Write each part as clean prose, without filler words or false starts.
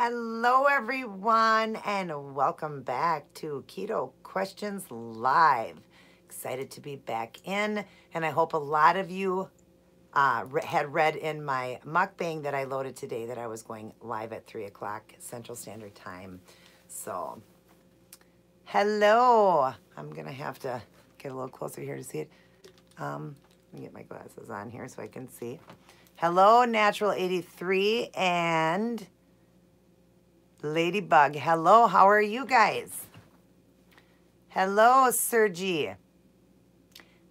Hello, everyone, and welcome back to Keto Questions Live. Excited to be back in, and I hope a lot of you had read in my mukbang that I loaded today that I was going live at 3 o'clock Central Standard Time. So, hello. I'm going to have to get a little closer here to see it. Let me get my glasses on here so I can see. Hello, Natural 83 and Ladybug. Hello, how are you guys? Hello, Sergi.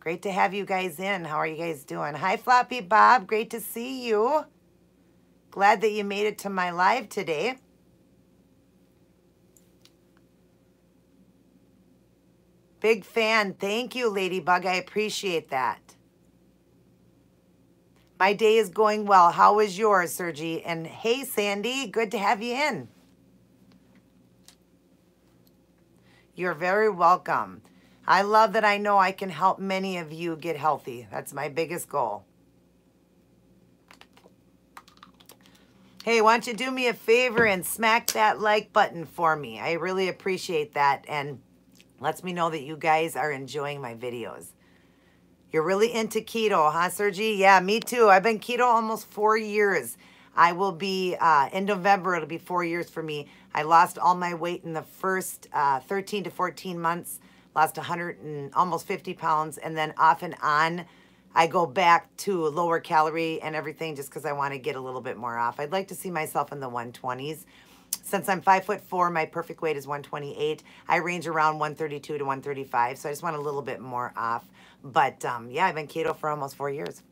Great to have you guys in. How are you guys doing? Hi, Floppy Bob. Great to see you. Glad that you made it to my live today. Big fan. Thank you, Ladybug. I appreciate that. My day is going well. How is yours, Sergi? And hey, Sandy, good to have you in. You're very welcome. I love that I know I can help many of you get healthy. That's my biggest goal. Hey, why don't you do me a favor and smack that like button for me? I really appreciate that and lets me know that you guys are enjoying my videos. You're really into keto, huh, Sergi? Yeah, me too. I've been keto almost 4 years. I will be, in November, it'll be 4 years for me. I lost all my weight in the first 13 to 14 months, lost 100 and almost 50 pounds, and then off and on, I go back to lower calorie and everything just because I want to get a little bit more off. I'd like to see myself in the 120s. Since I'm 5'4", my perfect weight is 128. I range around 132 to 135, so I just want a little bit more off. But yeah, I've been keto for almost 4 years.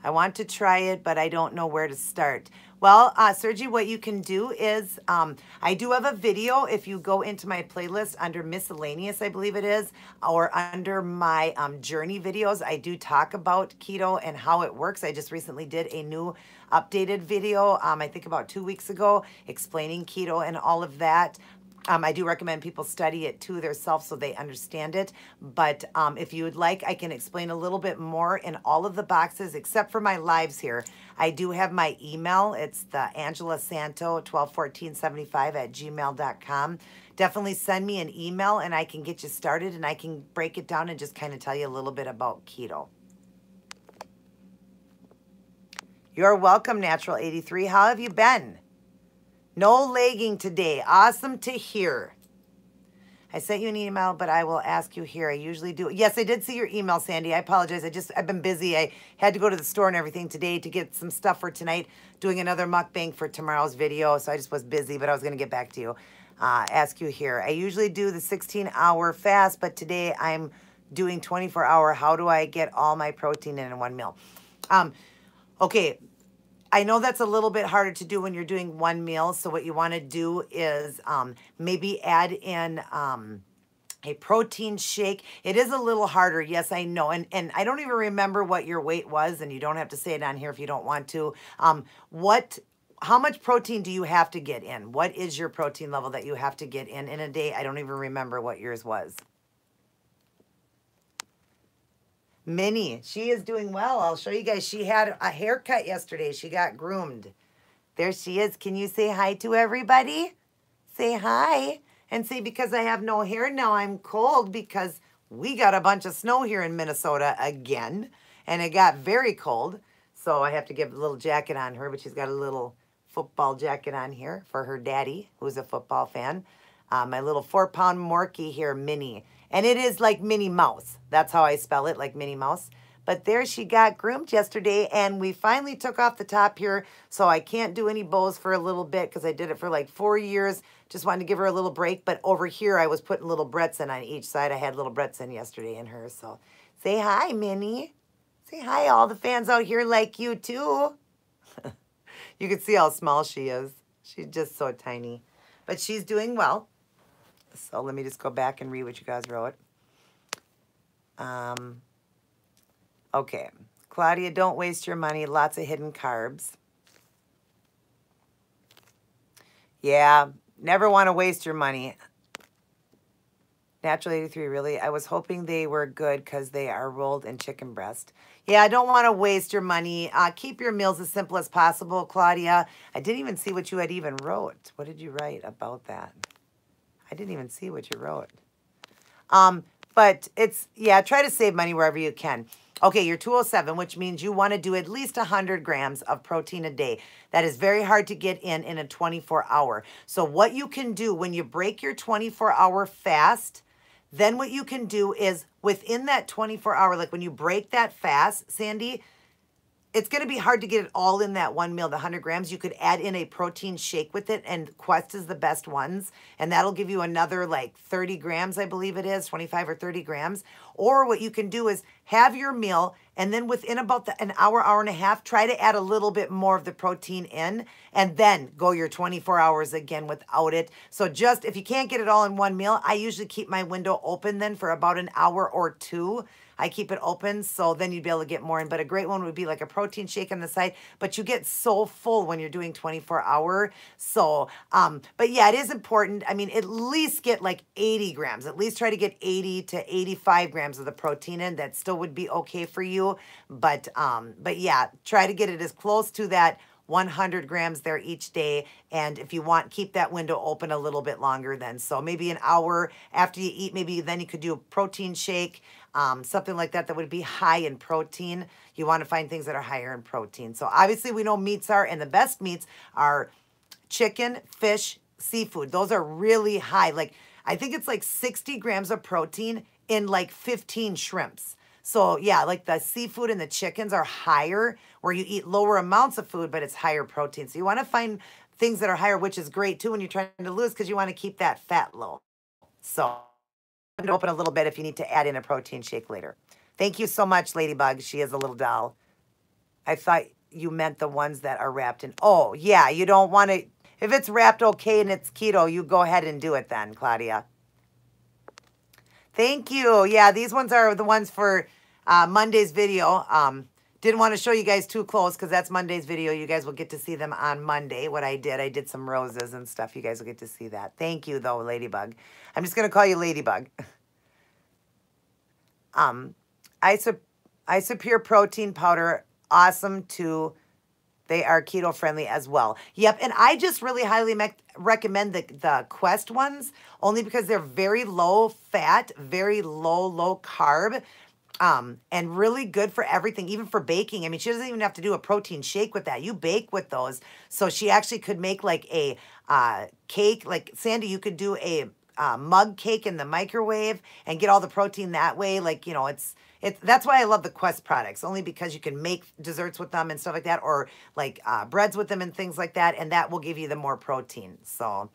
I want to try it, but I don't know where to start. Well, Sergi, what you can do is, I do have a video. If you go into my playlist under miscellaneous, I believe it is, or under my journey videos, I do talk about keto and how it works. I just recently did a new updated video, I think about 2 weeks ago, explaining keto and all of that. I do recommend people study it to themselves so they understand it. But if you would like, I can explain a little bit more in all of the boxes, except for my lives here. I do have my email. It's the angelasanto121475@gmail.com. Definitely send me an email and I can get you started and I can break it down and just kind of tell you a little bit about keto. You're welcome, Natural 83. How have you been? No legging today. Awesome to hear. I sent you an email, but I will ask you here. I usually do. Yes, I did see your email, Sandy. I apologize. I've been busy. I had to go to the store and everything today to get some stuff for tonight, doing another mukbang for tomorrow's video. So I just was busy, but I was going to get back to you. Ask you here. I usually do the 16-hour fast, but today I'm doing 24-hour. How do I get all my protein in one meal? Okay. I know that's a little bit harder to do when you're doing one meal. So what you want to do is maybe add in a protein shake. It is a little harder. Yes, I know. And I don't even remember what your weight was, and you don't have to say it on here if you don't want to. How much protein do you have to get in? What is your protein level that you have to get in a day? I don't even remember what yours was. Minnie, she is doing well. I'll show you guys. She had a haircut yesterday. She got groomed. There she is. Can you say hi to everybody? Say hi. And say, because I have no hair now, I'm cold because we got a bunch of snow here in Minnesota again. And it got very cold. So I have to give a little jacket on her, but she's got a little football jacket on here for her daddy, who's a football fan. My little 4-pound Morkie here, Minnie. And it is like Minnie Mouse. That's how I spell it, like Minnie Mouse. But there she got groomed yesterday, and we finally took off the top here, so I can't do any bows for a little bit because I did it for like 4 years. Just wanted to give her a little break. But over here, I was putting little Bretzen on each side. I had little Bretzen yesterday in her. So say hi, Minnie. Say hi, all the fans out here like you, too. You can see how small she is. She's just so tiny. But she's doing well. So let me just go back and read what you guys wrote. Okay. Claudia, don't waste your money. Lots of hidden carbs. Yeah, never want to waste your money. Natural 83, really? I was hoping they were good because they are rolled in chicken breast. Yeah, I don't want to waste your money. Keep your meals as simple as possible, Claudia. I didn't even see what you had even wrote. What did you write about that? I didn't even see what you wrote. But it's, yeah, try to save money wherever you can. Okay, you're 207, which means you want to do at least 100 grams of protein a day. That is very hard to get in a 24-hour. So what you can do when you break your 24-hour fast, then what you can do is within that 24-hour, like when you break that fast, Sandy, it's going to be hard to get it all in that one meal, the 100 grams. You could add in a protein shake with it, and Quest is the best ones. And that'll give you another like 30 grams, I believe it is, 25 or 30 grams. Or what you can do is have your meal, and then within about an hour, hour and a half, try to add a little bit more of the protein in, and then go your 24 hours again without it. So just, if you can't get it all in one meal, I usually keep my window open then for about an hour or two. I keep it open, so then you'd be able to get more in. But a great one would be like a protein shake on the side. But you get so full when you're doing 24-hour. So, but yeah, it is important. I mean, at least get like 80 grams. At least try to get 80 to 85 grams of the protein in. That still would be okay for you. But yeah, try to get it as close to that 100 grams there each day. And if you want, keep that window open a little bit longer then. So maybe an hour after you eat, maybe then you could do a protein shake, something like that would be high in protein. You want to find things that are higher in protein. So obviously we know meats are, and the best meats are chicken, fish, seafood. Those are really high. Like, I think it's like 60 grams of protein in like 15 shrimps. So yeah, like the seafood and the chickens are higher, where you eat lower amounts of food, but it's higher protein. So you want to find things that are higher, which is great too when you're trying to lose, because you want to keep that fat low. So open a little bit if you need to add in a protein shake later. Thank you so much, Ladybug. She is a little doll. I thought you meant the ones that are wrapped in. Oh, yeah, you don't want to. If it's wrapped okay and it's keto, you go ahead and do it then, Claudia. Thank you. Yeah, these ones are the ones for Monday's video. Didn't want to show you guys too close because that's Monday's video. You guys will get to see them on Monday. What I did some roses and stuff. You guys will get to see that. Thank you, though, Ladybug. I'm just going to call you Ladybug. Isopure protein powder, awesome too. They are keto friendly as well. Yep, and I just really highly recommend the Quest ones, only because they're very low fat, very low carb, and really good for everything, even for baking. I mean, she doesn't even have to do a protein shake with that. You bake with those. So she actually could make like a cake. Like, Sandy, you could do a mug cake in the microwave and get all the protein that way. Like, you know, that's why I love the Quest products, only because you can make desserts with them and stuff like that, or like breads with them and things like that, and that will give you the more protein. So,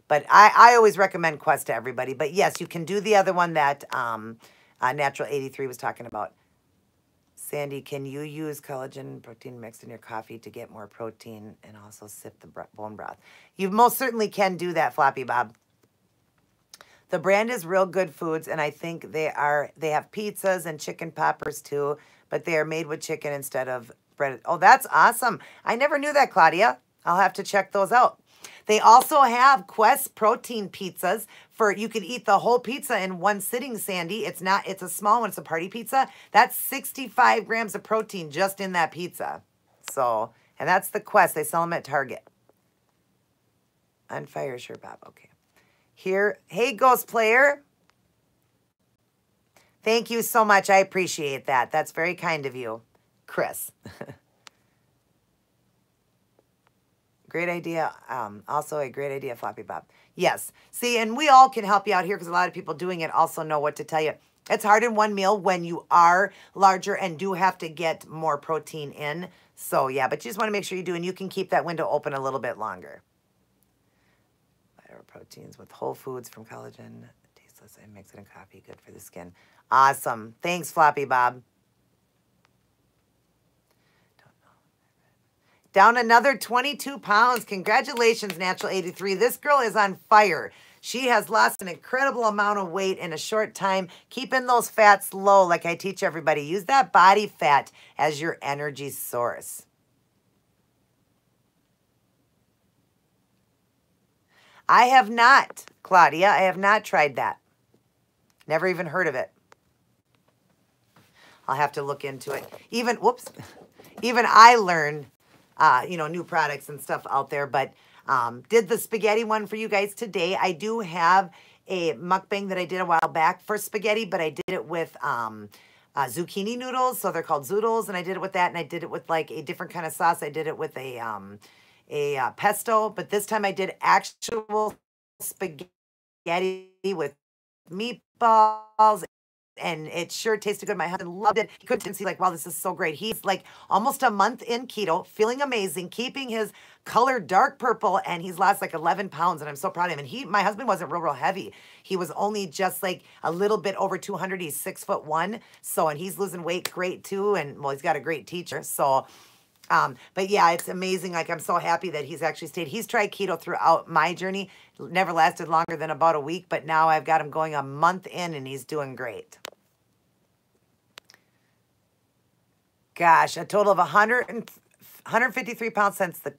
but I always recommend Quest to everybody. But yes, you can do the other one that Natural 83 was talking about. Sandy, can you use collagen protein mixed in your coffee to get more protein and also sip the bone broth? You most certainly can do that, Floppy Bob. The brand is Real Good Foods, and I think they have pizzas and chicken poppers too, but they are made with chicken instead of bread. Oh, that's awesome. I never knew that, Claudia. I'll have to check those out. They also have Quest protein pizzas for, you could eat the whole pizza in one sitting, Sandy. It's a small one, it's a party pizza. That's 65 grams of protein just in that pizza. So, and that's the Quest. They sell them at Target. On fire, sure, Bob. Okay. Here, hey, Ghost Player. Thank you so much. I appreciate that. That's very kind of you, Chris. Great idea. Also a great idea, Floppy Bob. Yes. See, and we all can help you out here because a lot of people doing it also know what to tell you. It's hard in one meal when you are larger and do have to get more protein in. So, yeah, but you just want to make sure you do, and you can keep that window open a little bit longer. Proteins with whole foods from collagen, tasteless, and mix it in coffee, good for the skin. Awesome. Thanks, Floppy Bob. Down another 22 pounds. Congratulations, Natural 83. This girl is on fire. She has lost an incredible amount of weight in a short time, keeping those fats low like I teach everybody. Use that body fat as your energy source. I have not, Claudia. I have not tried that. Never even heard of it. I'll have to look into it. Even, whoops, even I learn, you know, new products and stuff out there, but did the spaghetti one for you guys today. I do have a mukbang that I did a while back for spaghetti, but I did it with zucchini noodles, so they're called zoodles, and I did it with that, and I did it with like a different kind of sauce. I did it with a pesto, but this time I did actual spaghetti with meatballs, and it sure tasted good. My husband loved it. He couldn't see, like, wow, this is so great. He's like almost a month in keto, feeling amazing, keeping his color dark purple, and he's lost like 11 pounds, and I'm so proud of him. And my husband wasn't real heavy. He was only just like a little bit over 200. He's 6'1", so, and he's losing weight great too, and well, he's got a great teacher, so... but yeah, it's amazing. Like, I'm so happy that he's actually stayed. He's tried keto throughout my journey. Never lasted longer than about a week, but now I've got him going a month in, and he's doing great. Gosh, a total of 153 pounds since the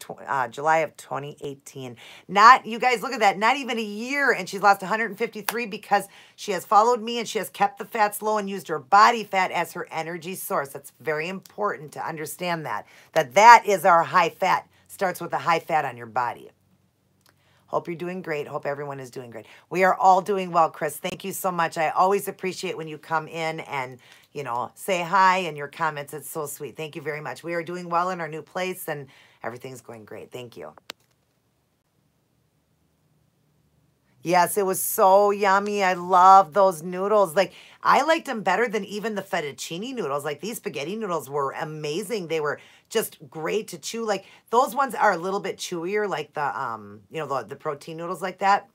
July of 2018. Not, you guys, look at that, not even a year, and she's lost 153 because she has followed me and she has kept the fats low and used her body fat as her energy source. That's very important to understand that. That is our high fat. Starts with the high fat on your body. Hope you're doing great. Hope everyone is doing great. We are all doing well, Chris. Thank you so much. I always appreciate when you come in and, you know, say hi and your comments. It's so sweet. Thank you very much. We are doing well in our new place and everything's going great. Thank you. Yes, it was so yummy. I love those noodles. Like, I liked them better than even the fettuccine noodles. Like, these spaghetti noodles were amazing. They were just great to chew. Like, those ones are a little bit chewier, like the, you know, the protein noodles like that.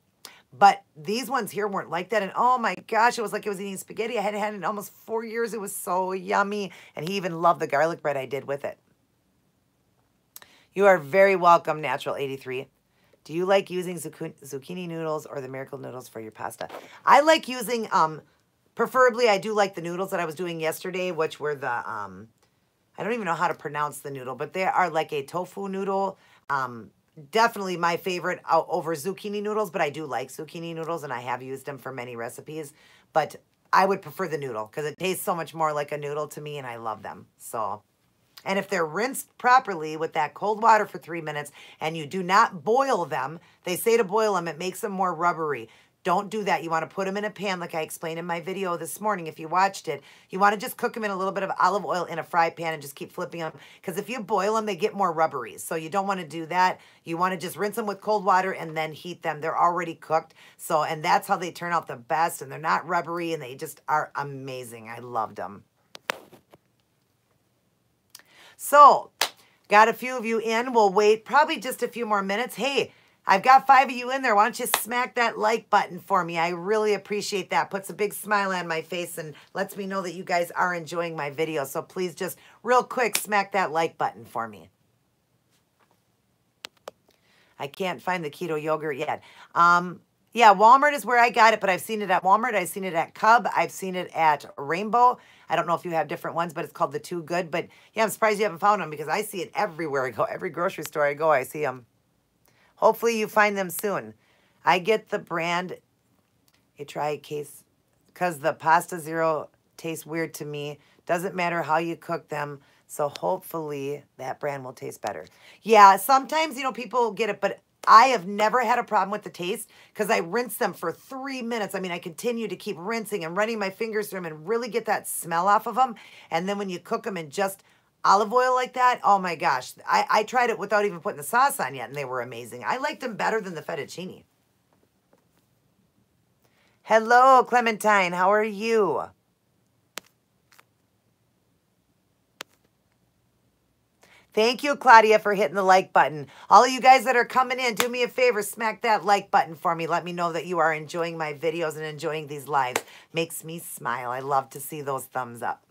But these ones here weren't like that. And oh my gosh, it was like I was eating spaghetti. I hadn't had it in almost 4 years. It was so yummy. And he even loved the garlic bread I did with it. You are very welcome, Natural 83. Do you like using zucchini noodles or the miracle noodles for your pasta? I like using, preferably I do like the noodles that I was doing yesterday, which were the, I don't even know how to pronounce the noodle, but they are like a tofu noodle. Definitely my favorite over zucchini noodles, but I do like zucchini noodles and I have used them for many recipes. But I would prefer the noodle because it tastes so much more like a noodle to me and I love them. So... and if they're rinsed properly with that cold water for 3 minutes and you do not boil them, they say to boil them, it makes them more rubbery. Don't do that. You want to put them in a pan like I explained in my video this morning if you watched it. You want to just cook them in a little bit of olive oil in a fry pan and just keep flipping them. Because if you boil them, they get more rubbery. So you don't want to do that. You want to just rinse them with cold water and then heat them. They're already cooked. So, and that's how they turn out the best. And they're not rubbery and they just are amazing. I loved them. So, got a few of you in. We'll wait probably just a few more minutes. Hey, I've got 5 of you in there. Why don't you smack that like button for me? I really appreciate that. Puts a big smile on my face and lets me know that you guys are enjoying my video. So please just real quick smack that like button for me. I can't find the keto yogurt yet. Yeah, Walmart is where I got it, but I've seen it at Walmart. I've seen it at Cub. I've seen it at Rainbow. I don't know if you have different ones, but it's called the Too Good. But yeah, I'm surprised you haven't found them because I see it everywhere I go. Every grocery store I go, I see them. Hopefully you find them soon. I get the brand, a try case, because the Pasta Zero tastes weird to me. Doesn't matter how you cook them. So hopefully that brand will taste better. Yeah, sometimes, you know, people get it, but I have never had a problem with the taste because I rinse them for 3 minutes. I mean, I continue to keep rinsing and running my fingers through them and really get that smell off of them. And then when you cook them in just olive oil like that, oh my gosh. I tried it without even putting the sauce on yet, and they were amazing. I liked them better than the fettuccine. Hello, Clementine. How are you? Thank you, Claudia, for hitting the like button. All of you guys that are coming in, do me a favor, smack that like button for me. Let me know that you are enjoying my videos and enjoying these lives. Makes me smile. I love to see those thumbs up.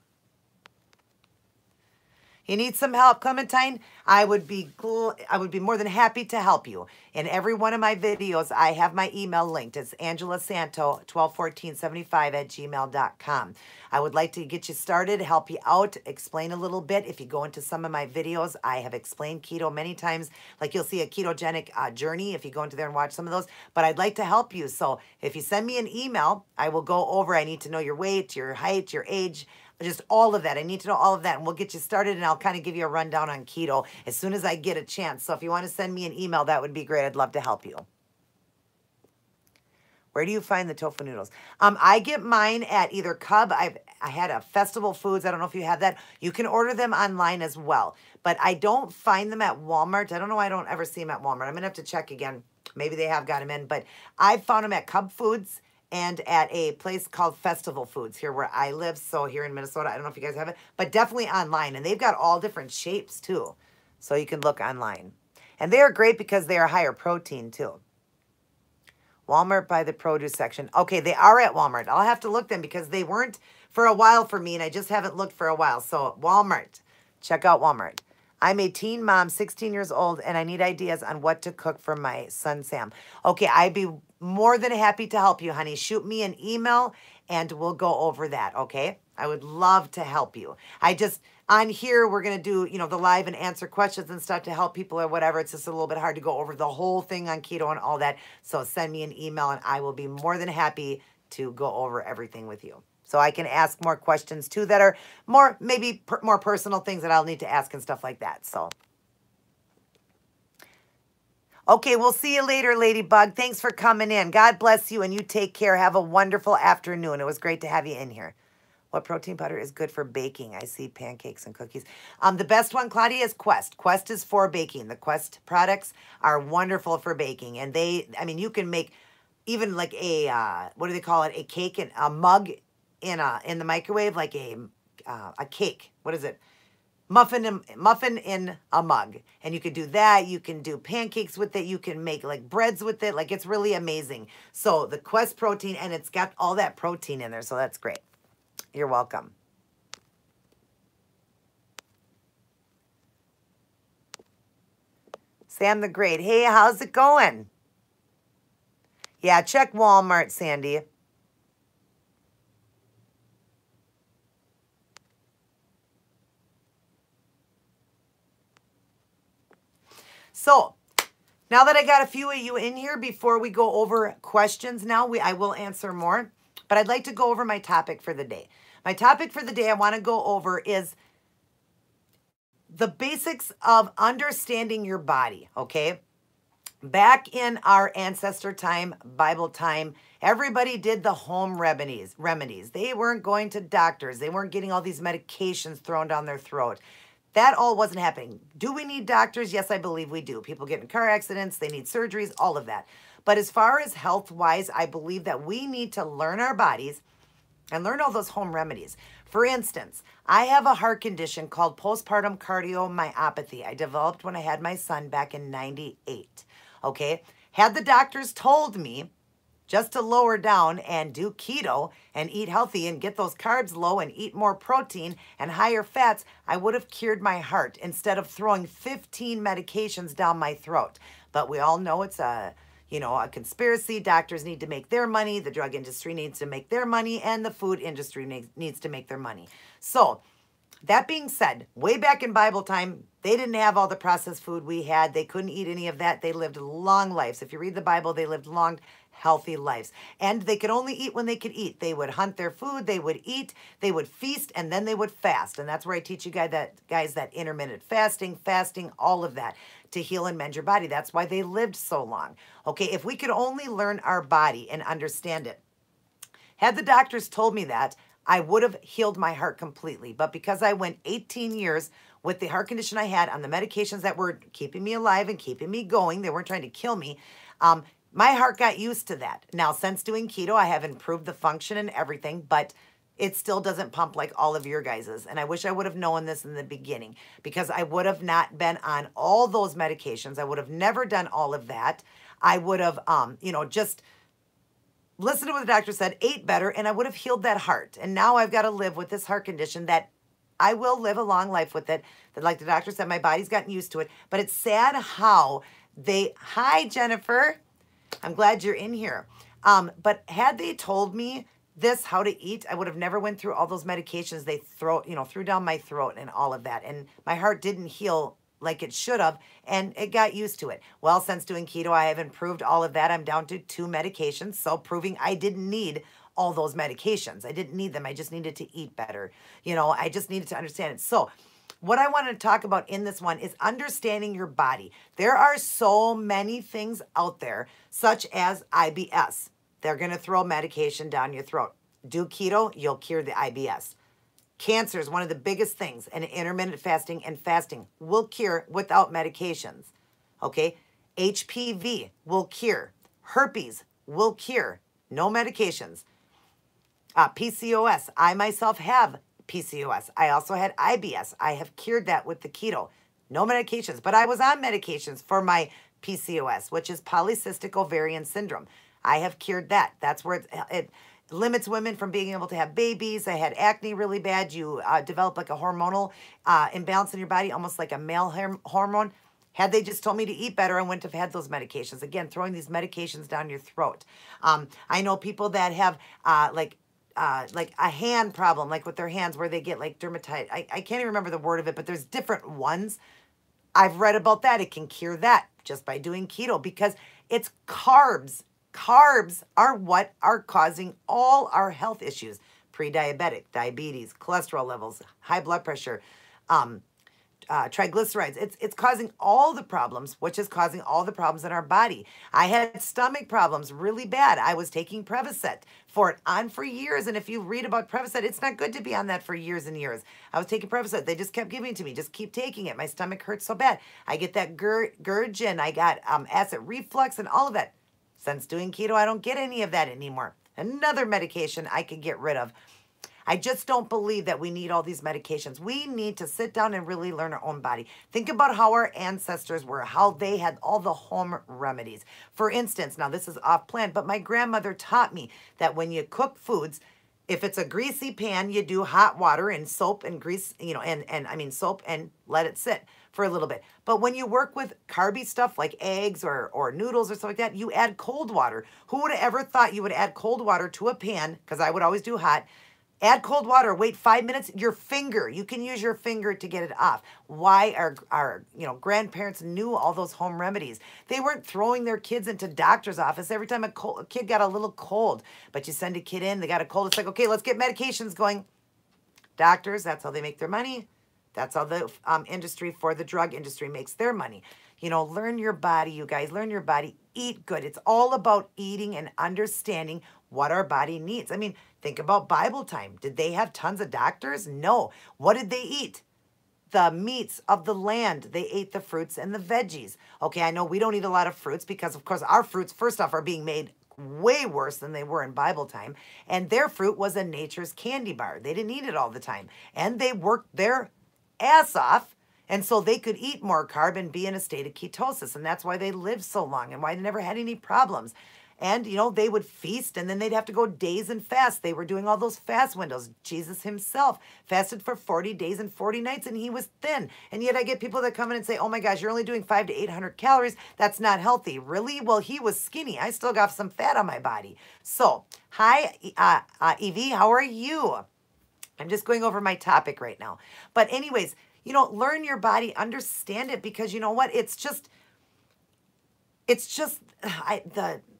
You need some help, Clementine? I would be more than happy to help you. In every one of my videos, I have my email linked. It's angelasanto121475@gmail.com. I would like to get you started, help you out, explain a little bit. If you go into some of my videos, I have explained keto many times. Like you'll see a ketogenic journey if you go into there and watch some of those. But I'd like to help you. So if you send me an email, I will go over. I need to know your weight, your height, your age, just all of that. I need to know all of that, and we'll get you started, and I'll kind of give you a rundown on keto as soon as I get a chance. So if you want to send me an email, that would be great. I'd love to help you. Where do you find the tofu noodles? I get mine at either Cub. I had a Festival Foods. I don't know if you have that. You can order them online as well, but I don't find them at Walmart. I don't know why I don't ever see them at Walmart. I'm going to have to check again. Maybe they have got them in, but I found them at Cub Foods and at a place called Festival Foods here where I live. So here in Minnesota, I don't know if you guys have it, but definitely online. And they've got all different shapes too. So you can look online. And they are great because they are higher protein too. Walmart by the produce section. Okay, they are at Walmart. I'll have to look them because they weren't for a while for me and I just haven't looked for a while. So Walmart, check out Walmart. I'm a teen mom, 16 years old, and I need ideas on what to cook for my son, Sam. Okay, I'd be more than happy to help you, honey. Shoot me an email, and we'll go over that, okay? I would love to help you. On here, we're going to do, the live and answer questions and stuff to help people or whatever. It's just a little bit hard to go over the whole thing on keto and all that. So send me an email, and I will be more than happy to go over everything with you. So I can ask more questions too that are maybe more personal things that I'll need to ask and stuff like that. So, okay, we'll see you later, Ladybug. Thanks for coming in. God bless you and you take care. Have a wonderful afternoon. It was great to have you in here. What protein butter is good for baking? I see pancakes and cookies. The best one, Claudia, is Quest. Quest is for baking. The Quest products are wonderful for baking. And you can make even like a, what do they call it? A cake and a mug in the microwave, like a cake. What is it? Muffin in a mug. And you could do that. You can do pancakes with it. You can make like breads with it. Like it's really amazing. So the Quest protein, and it's got all that protein in there. So that's great. You're welcome. Sam the Great. Hey, how's it going? Yeah, check Walmart, Sandy. So, now that I got a few of you in here, before we go over questions now, I will answer more. But I'd like to go over my topic for the day. My topic for the day I want to go over is the basics of understanding your body, okay? Back in our ancestor time, Bible time, everybody did the home remedies. They weren't going to doctors. They weren't getting all these medications thrown down their throat. That all wasn't happening. Do we need doctors? Yes, I believe we do. People get in car accidents, they need surgeries, all of that. But as far as health-wise, I believe that we need to learn our bodies and learn all those home remedies. For instance, I have a heart condition called postpartum cardiomyopathy. I developed when I had my son back in '98, okay? Had the doctors told me just to lower down and do keto and eat healthy and get those carbs low and eat more protein and higher fats, I would have cured my heart instead of throwing 15 medications down my throat. But we all know it's a conspiracy. Doctors need to make their money. The drug industry needs to make their money, and the food industry needs to make their money. So that being said, way back in Bible time, they didn't have all the processed food we had. They couldn't eat any of that. They lived long lives. If you read the Bible, they lived long, healthy lives. And they could only eat when they could eat. They would hunt their food. They would eat. They would feast, and then they would fast. And that's where I teach you guys that intermittent fasting, all of that to heal and mend your body. That's why they lived so long. Okay, if we could only learn our body and understand it. Had the doctors told me that, I would have healed my heart completely. But because I went 18 years with the heart condition I had on the medications that were keeping me alive and keeping me going, they weren't trying to kill me, my heart got used to that. Now, since doing keto, I have improved the function and everything, but it still doesn't pump like all of your guys's. And I wish I would have known this in the beginning, because I would have not been on all those medications. I would have never done all of that. I would have, just listened to what the doctor said, ate better, and I would have healed that heart. And now I've got to live with this heart condition that I will live a long life with it. Like the doctor said, my body's gotten used to it. But it's sad how hi, Jennifer. I'm glad you're in here. But had they told me this, how to eat, I would have never went through all those medications they threw down my throat and all of that. And my heart didn't heal like it should have, and it got used to it. Well, since doing keto, I have improved all of that. I'm down to 2 medications, so proving I didn't need all those medications. I didn't need them. I just needed to eat better. I just needed to understand it. So what I want to talk about in this one is understanding your body. There are so many things out there, such as IBS. They're going to throw medication down your throat. Do keto, you'll cure the IBS. Cancer is one of the biggest things, and intermittent fasting and fasting will cure without medications. Okay? HPV will cure. Herpes will cure. No medications. PCOS. I myself have PCOS. I also had IBS. I have cured that with the keto. No medications. But I was on medications for my PCOS, which is polycystic ovarian syndrome. I have cured that. That's where it limits women from being able to have babies. I had acne really bad. You develop like a hormonal imbalance in your body, almost like a male hormone. Had they just told me to eat better, I wouldn't have had those medications. Again, throwing these medications down your throat. I know people that have like a hand problem, like with their hands where they get like dermatitis. I can't even remember the word of it, but there's different ones. I've read about that. It can cure that just by doing keto because it's carbs. Carbs are what are causing all our health issues. Pre-diabetic, diabetes, cholesterol levels, high blood pressure, triglycerides. It's causing all the problems, which is causing all the problems in our body. I had stomach problems really bad. I was taking Prevacet for it on for years. And if you read about Prevacet, it's not good to be on that for years and years. I was taking Prevacet. They just kept giving it to me. Just keep taking it. My stomach hurts so bad. I get that gurge and I got acid reflux and all of that. Since doing keto, I don't get any of that anymore. Another medication I could get rid of. I just don't believe that we need all these medications. We need to sit down and really learn our own body. Think about how our ancestors were, how they had all the home remedies. For instance, now this is off plan, but my grandmother taught me that when you cook foods, if it's a greasy pan, you do hot water and soap and grease, and soap and let it sit for a little bit. But when you work with carby stuff like eggs or noodles or stuff like that, you add cold water. Who would have ever thought you would add cold water to a pan? Because I would always do hot. Add cold water, wait 5 minutes, you can use your finger to get it off. Why our grandparents knew all those home remedies. They weren't throwing their kids into doctor's office every time a kid got a little cold. But you send a kid in, they got a cold, it's like, okay, let's get medications going. Doctors, that's how they make their money. That's how the industry for the drug industry makes their money. Learn your body, you guys. Learn your body. Eat good. It's all about eating and understanding what our body needs. I mean, think about Bible time. Did they have tons of doctors? No. What did they eat? The meats of the land. They ate the fruits and the veggies. Okay, I know we don't eat a lot of fruits because, of course, our fruits, first off, are being made way worse than they were in Bible time. And their fruit was a nature's candy bar. They didn't eat it all the time. And they worked their ass off, and so they could eat more carb and be in a state of ketosis, and that's why they lived so long and why they never had any problems. And they would feast, and then they'd have to go days and fast. They were doing all those fast windows. Jesus himself fasted for 40 days and 40 nights, and he was thin. And yet I get people that come in and say, oh my gosh, you're only doing 500 to 800 calories. That's not healthy. Really? Well, he was skinny. I still got some fat on my body. So, hi, Evie, how are you? I'm just going over my topic right now. But anyways, learn your body, understand it, because you know what?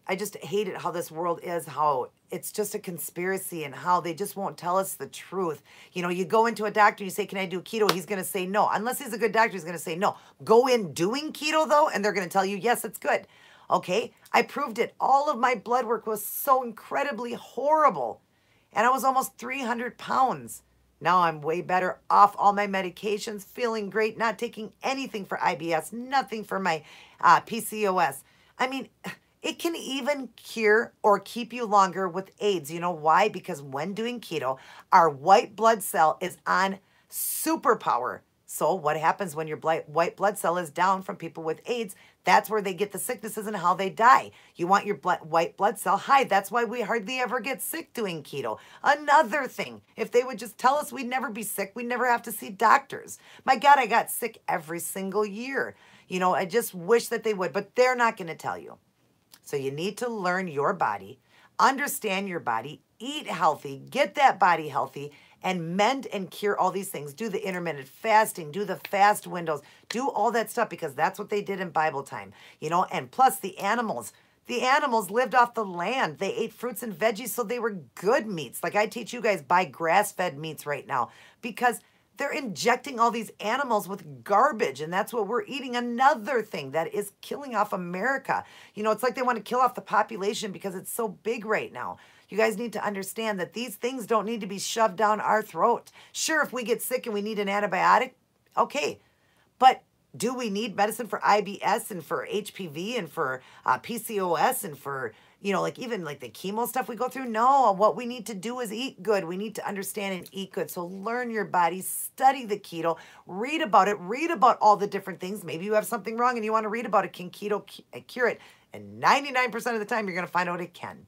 I just hate it how this world is, how it's just a conspiracy and how they just won't tell us the truth. You go into a doctor, you say, can I do keto? He's going to say no. Unless he's a good doctor, he's going to say no. Go in doing keto though, and they're going to tell you, yes, it's good. Okay, I proved it. All of my blood work was so incredibly horrible. And I was almost 300 pounds. Now I'm way better off all my medications, feeling great, not taking anything for IBS, nothing for my PCOS. I mean, it can even cure or keep you longer with AIDS. You know why? Because when doing keto, our white blood cell is on superpower. So what happens when your white blood cell is down from people with AIDS? That's where they get the sicknesses and how they die. You want your white blood cell high. That's why we hardly ever get sick doing keto. Another thing, if they would just tell us we'd never be sick, we'd never have to see doctors. My God, I got sick every single year. You know, I just wish that they would, but they're not going to tell you. So you need to learn your body, understand your body, eat healthy, get that body healthy, and mend and cure all these things. Do the intermittent fasting, do the fast windows, do all that stuff, because that's what they did in Bible time, you know. And plus the animals lived off the land. They ate fruits and veggies, so they were good meats. Like I teach you guys, buy grass-fed meats right now, because they're injecting all these animals with garbage, and that's what we're eating. Another thing that is killing off America. You know, it's like they want to kill off the population because it's so big right now. You guys need to understand that these things don't need to be shoved down our throat. Sure, if we get sick and we need an antibiotic, okay. But do we need medicine for IBS and for HPV and for PCOS and for, you know, like even like the chemo stuff we go through? No, what we need to do is eat good. We need to understand and eat good. So learn your body, study the keto, read about it, read about all the different things. Maybe you have something wrong and you want to read about it. Can keto cure it? And 99% of the time, you're going to find out it can.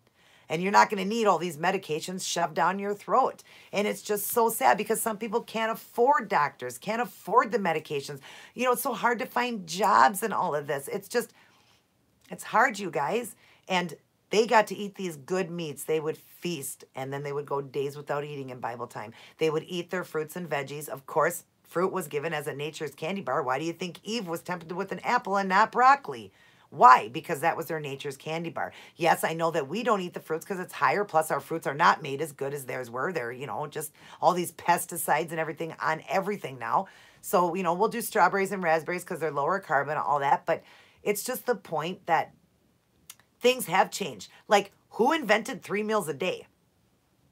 And you're not going to need all these medications shoved down your throat. And it's just so sad because some people can't afford doctors, can't afford the medications. You know, it's so hard to find jobs and all of this. It's just, it's hard, you guys. And they got to eat these good meats. They would feast, and then they would go days without eating in Bible time. They would eat their fruits and veggies. Of course, fruit was given as a nature's candy bar. Why do you think Eve was tempted with an apple and not broccoli? Why? Because that was their nature's candy bar. Yes, I know that we don't eat the fruits because it's higher, plus our fruits are not made as good as theirs were. They're, you know, just all these pesticides and everything on everything now. So, you know, we'll do strawberries and raspberries because they're lower carb and all that. But it's just the point that things have changed. Like, who invented 3 meals a day?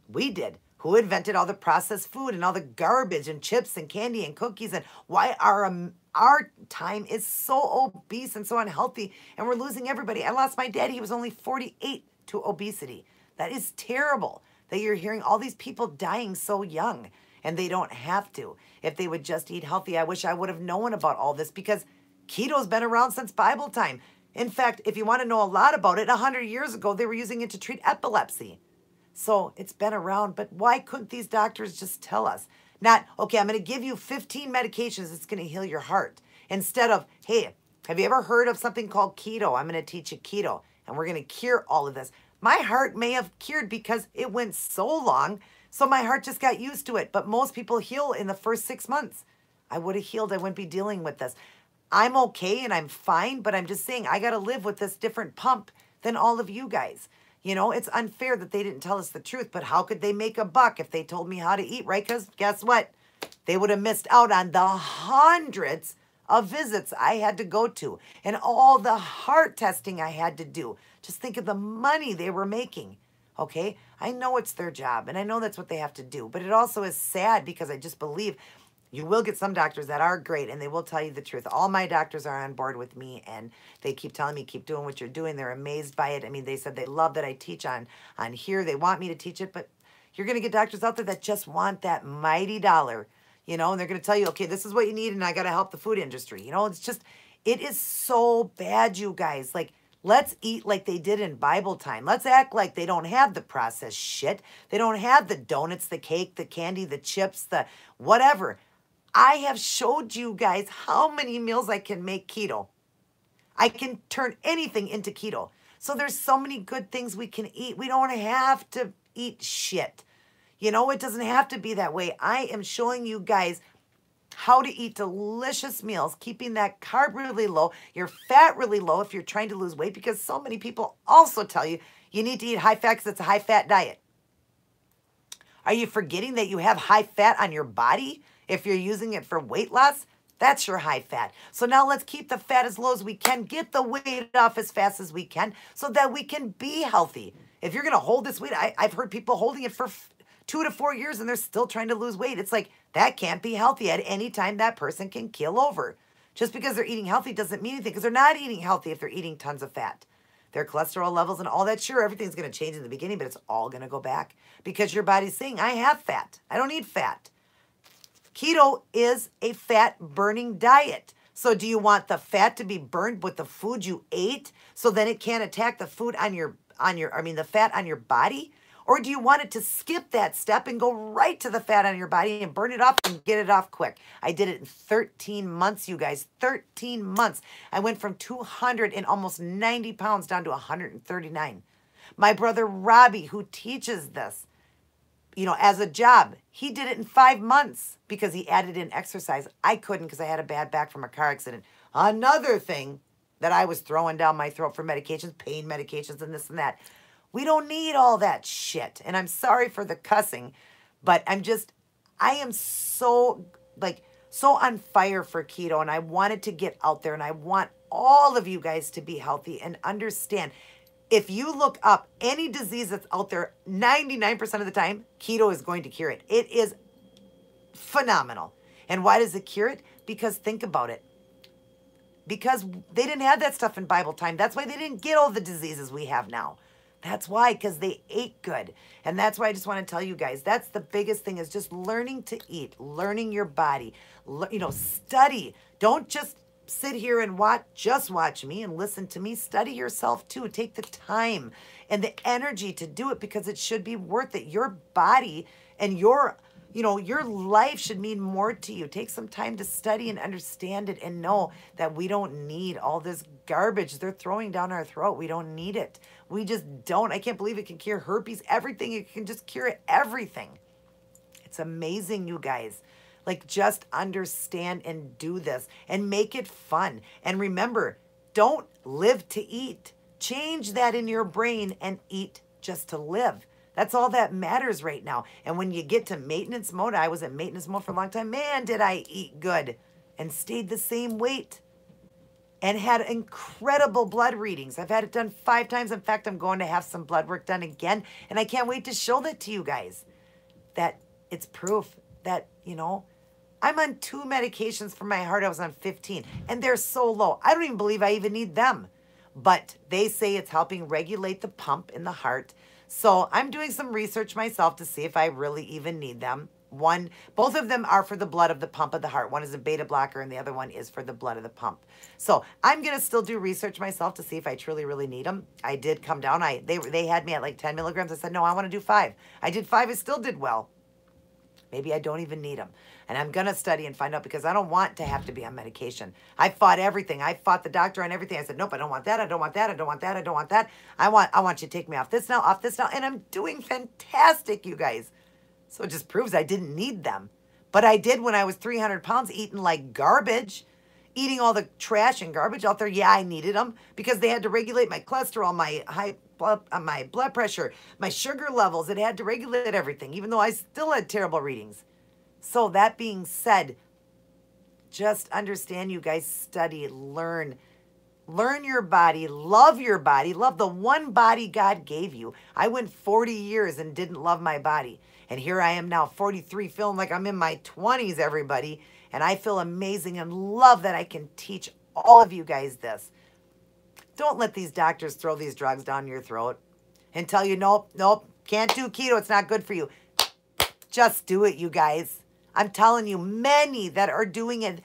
We did. Who invented all the processed food and all the garbage and chips and candy and cookies? And why our time is so obese and so unhealthy, and we're losing everybody. I lost my dad. He was only 48 to obesity. That is terrible that you're hearing all these people dying so young, and they don't have to. If they would just eat healthy, I wish I would have known about all this, because keto's been around since Bible time. In fact, if you want to know a lot about it, 100 years ago, they were using it to treat epilepsy. So it's been around, but why couldn't these doctors just tell us? Not, okay, I'm going to give you 15 medications that's going to heal your heart. Instead of, hey, have you ever heard of something called keto? I'm going to teach you keto, and we're going to cure all of this. My heart may have cured because it went so long, so my heart just got used to it. But most people heal in the first 6 months. I would have healed. I wouldn't be dealing with this. I'm okay and I'm fine, but I'm just saying I got to live with this different pump than all of you guys. You know, it's unfair that they didn't tell us the truth, but how could they make a buck if they told me how to eat, right? Because guess what? They would have missed out on the hundreds of visits I had to go to and all the heart testing I had to do. Just think of the money they were making, okay? I know it's their job, and I know that's what they have to do, but it also is sad because I just believe you will get some doctors that are great, and they will tell you the truth. All my doctors are on board with me, and they keep telling me, keep doing what you're doing. They're amazed by it. I mean, they said they love that I teach on here. They want me to teach it, but you're going to get doctors out there that just want that mighty dollar, you know, and they're going to tell you, okay, this is what you need, and I got to help the food industry. You know, it's just, it is so bad, you guys. Like, let's eat like they did in Bible time. Let's act like they don't have the processed shit. They don't have the donuts, the cake, the candy, the chips, the whatever. I have showed you guys how many meals I can make keto. I can turn anything into keto. So there's so many good things we can eat. We don't have to eat shit. You know, it doesn't have to be that way. I am showing you guys how to eat delicious meals, keeping that carb really low, your fat really low if you're trying to lose weight, because so many people also tell you you need to eat high fat because it's a high fat diet. Are you forgetting that you have high fat on your body? If you're using it for weight loss, that's your high fat. So now let's keep the fat as low as we can, get the weight off as fast as we can so that we can be healthy. If you're going to hold this weight, I've heard people holding it for 2 to 4 years and they're still trying to lose weight. It's like, that can't be healthy. At any time, that person can keel over. Just because they're eating healthy doesn't mean anything, because they're not eating healthy if they're eating tons of fat. Their cholesterol levels and all that, sure, everything's going to change in the beginning, but it's all going to go back because your body's saying, I have fat. I don't need fat. Keto is a fat-burning diet. So do you want the fat to be burned with the food you ate so then it can't attack the food the fat on your body? Or do you want it to skip that step and go right to the fat on your body and burn it off and get it off quick? I did it in 13 months, you guys. 13 months. I went from 200 and almost 90 pounds down to 139. My brother Robbie, who teaches this, as a job, he did it in 5 months because he added in exercise. I couldn't because I had a bad back from a car accident. Another thing that I was throwing down my throat for medications, pain medications and this and that. We don't need all that shit. And I'm sorry for the cussing, but I am so on fire for keto, and I wanted to get out there, and I want all of you guys to be healthy and understand. If you look up any disease that's out there, 99% of the time, keto is going to cure it. It is phenomenal. And why does it cure it? Because think about it. Because they didn't have that stuff in Bible time. That's why they didn't get all the diseases we have now. That's why, because they ate good. And that's why I just want to tell you guys, that's the biggest thing, is just learning to eat, learning your body, study. Don't just sit here and watch me and listen to me. Study yourself too. Take the time and the energy to do it, because it should be worth it. Your body and your life should mean more to you. Take some time to study and understand it, and know that we don't need all this garbage they're throwing down our throat. We don't need it. We just don't. I can't believe it can cure herpes, everything. It can just cure everything. It's amazing, you guys. Just understand and do this and make it fun. And remember, don't live to eat. Change that in your brain and eat just to live. That's all that matters right now. And when you get to maintenance mode, I was in maintenance mode for a long time. Man, did I eat good and stayed the same weight and had incredible blood readings. I've had it done 5 times. In fact, I'm going to have some blood work done again. And I can't wait to show that to you guys. That it's proof that, I'm on 2 medications for my heart. I was on 15 and they're so low. I don't even believe I even need them. But they say it's helping regulate the pump in the heart. So I'm doing some research myself to see if I really even need them. Both of them are for the blood of the pump of the heart. One is a beta blocker and the other one is for the blood of the pump. So I'm going to still do research myself to see if I truly, really need them. I did come down. They had me at 10 milligrams. I said, no, I want to do 5. I did 5. I still did well. Maybe I don't even need them. And I'm going to study and find out, because I don't want to have to be on medication. I fought everything. I fought the doctor on everything. I said, nope, I don't want that. I don't want that. I don't want that. I don't want that. I want you to take me off this now, off this now. And I'm doing fantastic, you guys. So it just proves I didn't need them. But I did when I was 300 pounds, eating like garbage, eating all the trash and garbage out there. Yeah, I needed them because they had to regulate my cholesterol, my blood pressure, my sugar levels. It had to regulate everything, even though I still had terrible readings. So that being said, just understand, you guys, study, learn your body, love the one body God gave you. I went 40 years and didn't love my body. And here I am now, 43, feeling like I'm in my 20s, everybody. And I feel amazing and love that I can teach all of you guys this. Don't let these doctors throw these drugs down your throat and tell you, nope, can't do keto. It's not good for you. Just do it, you guys. I'm telling you, many that are doing it,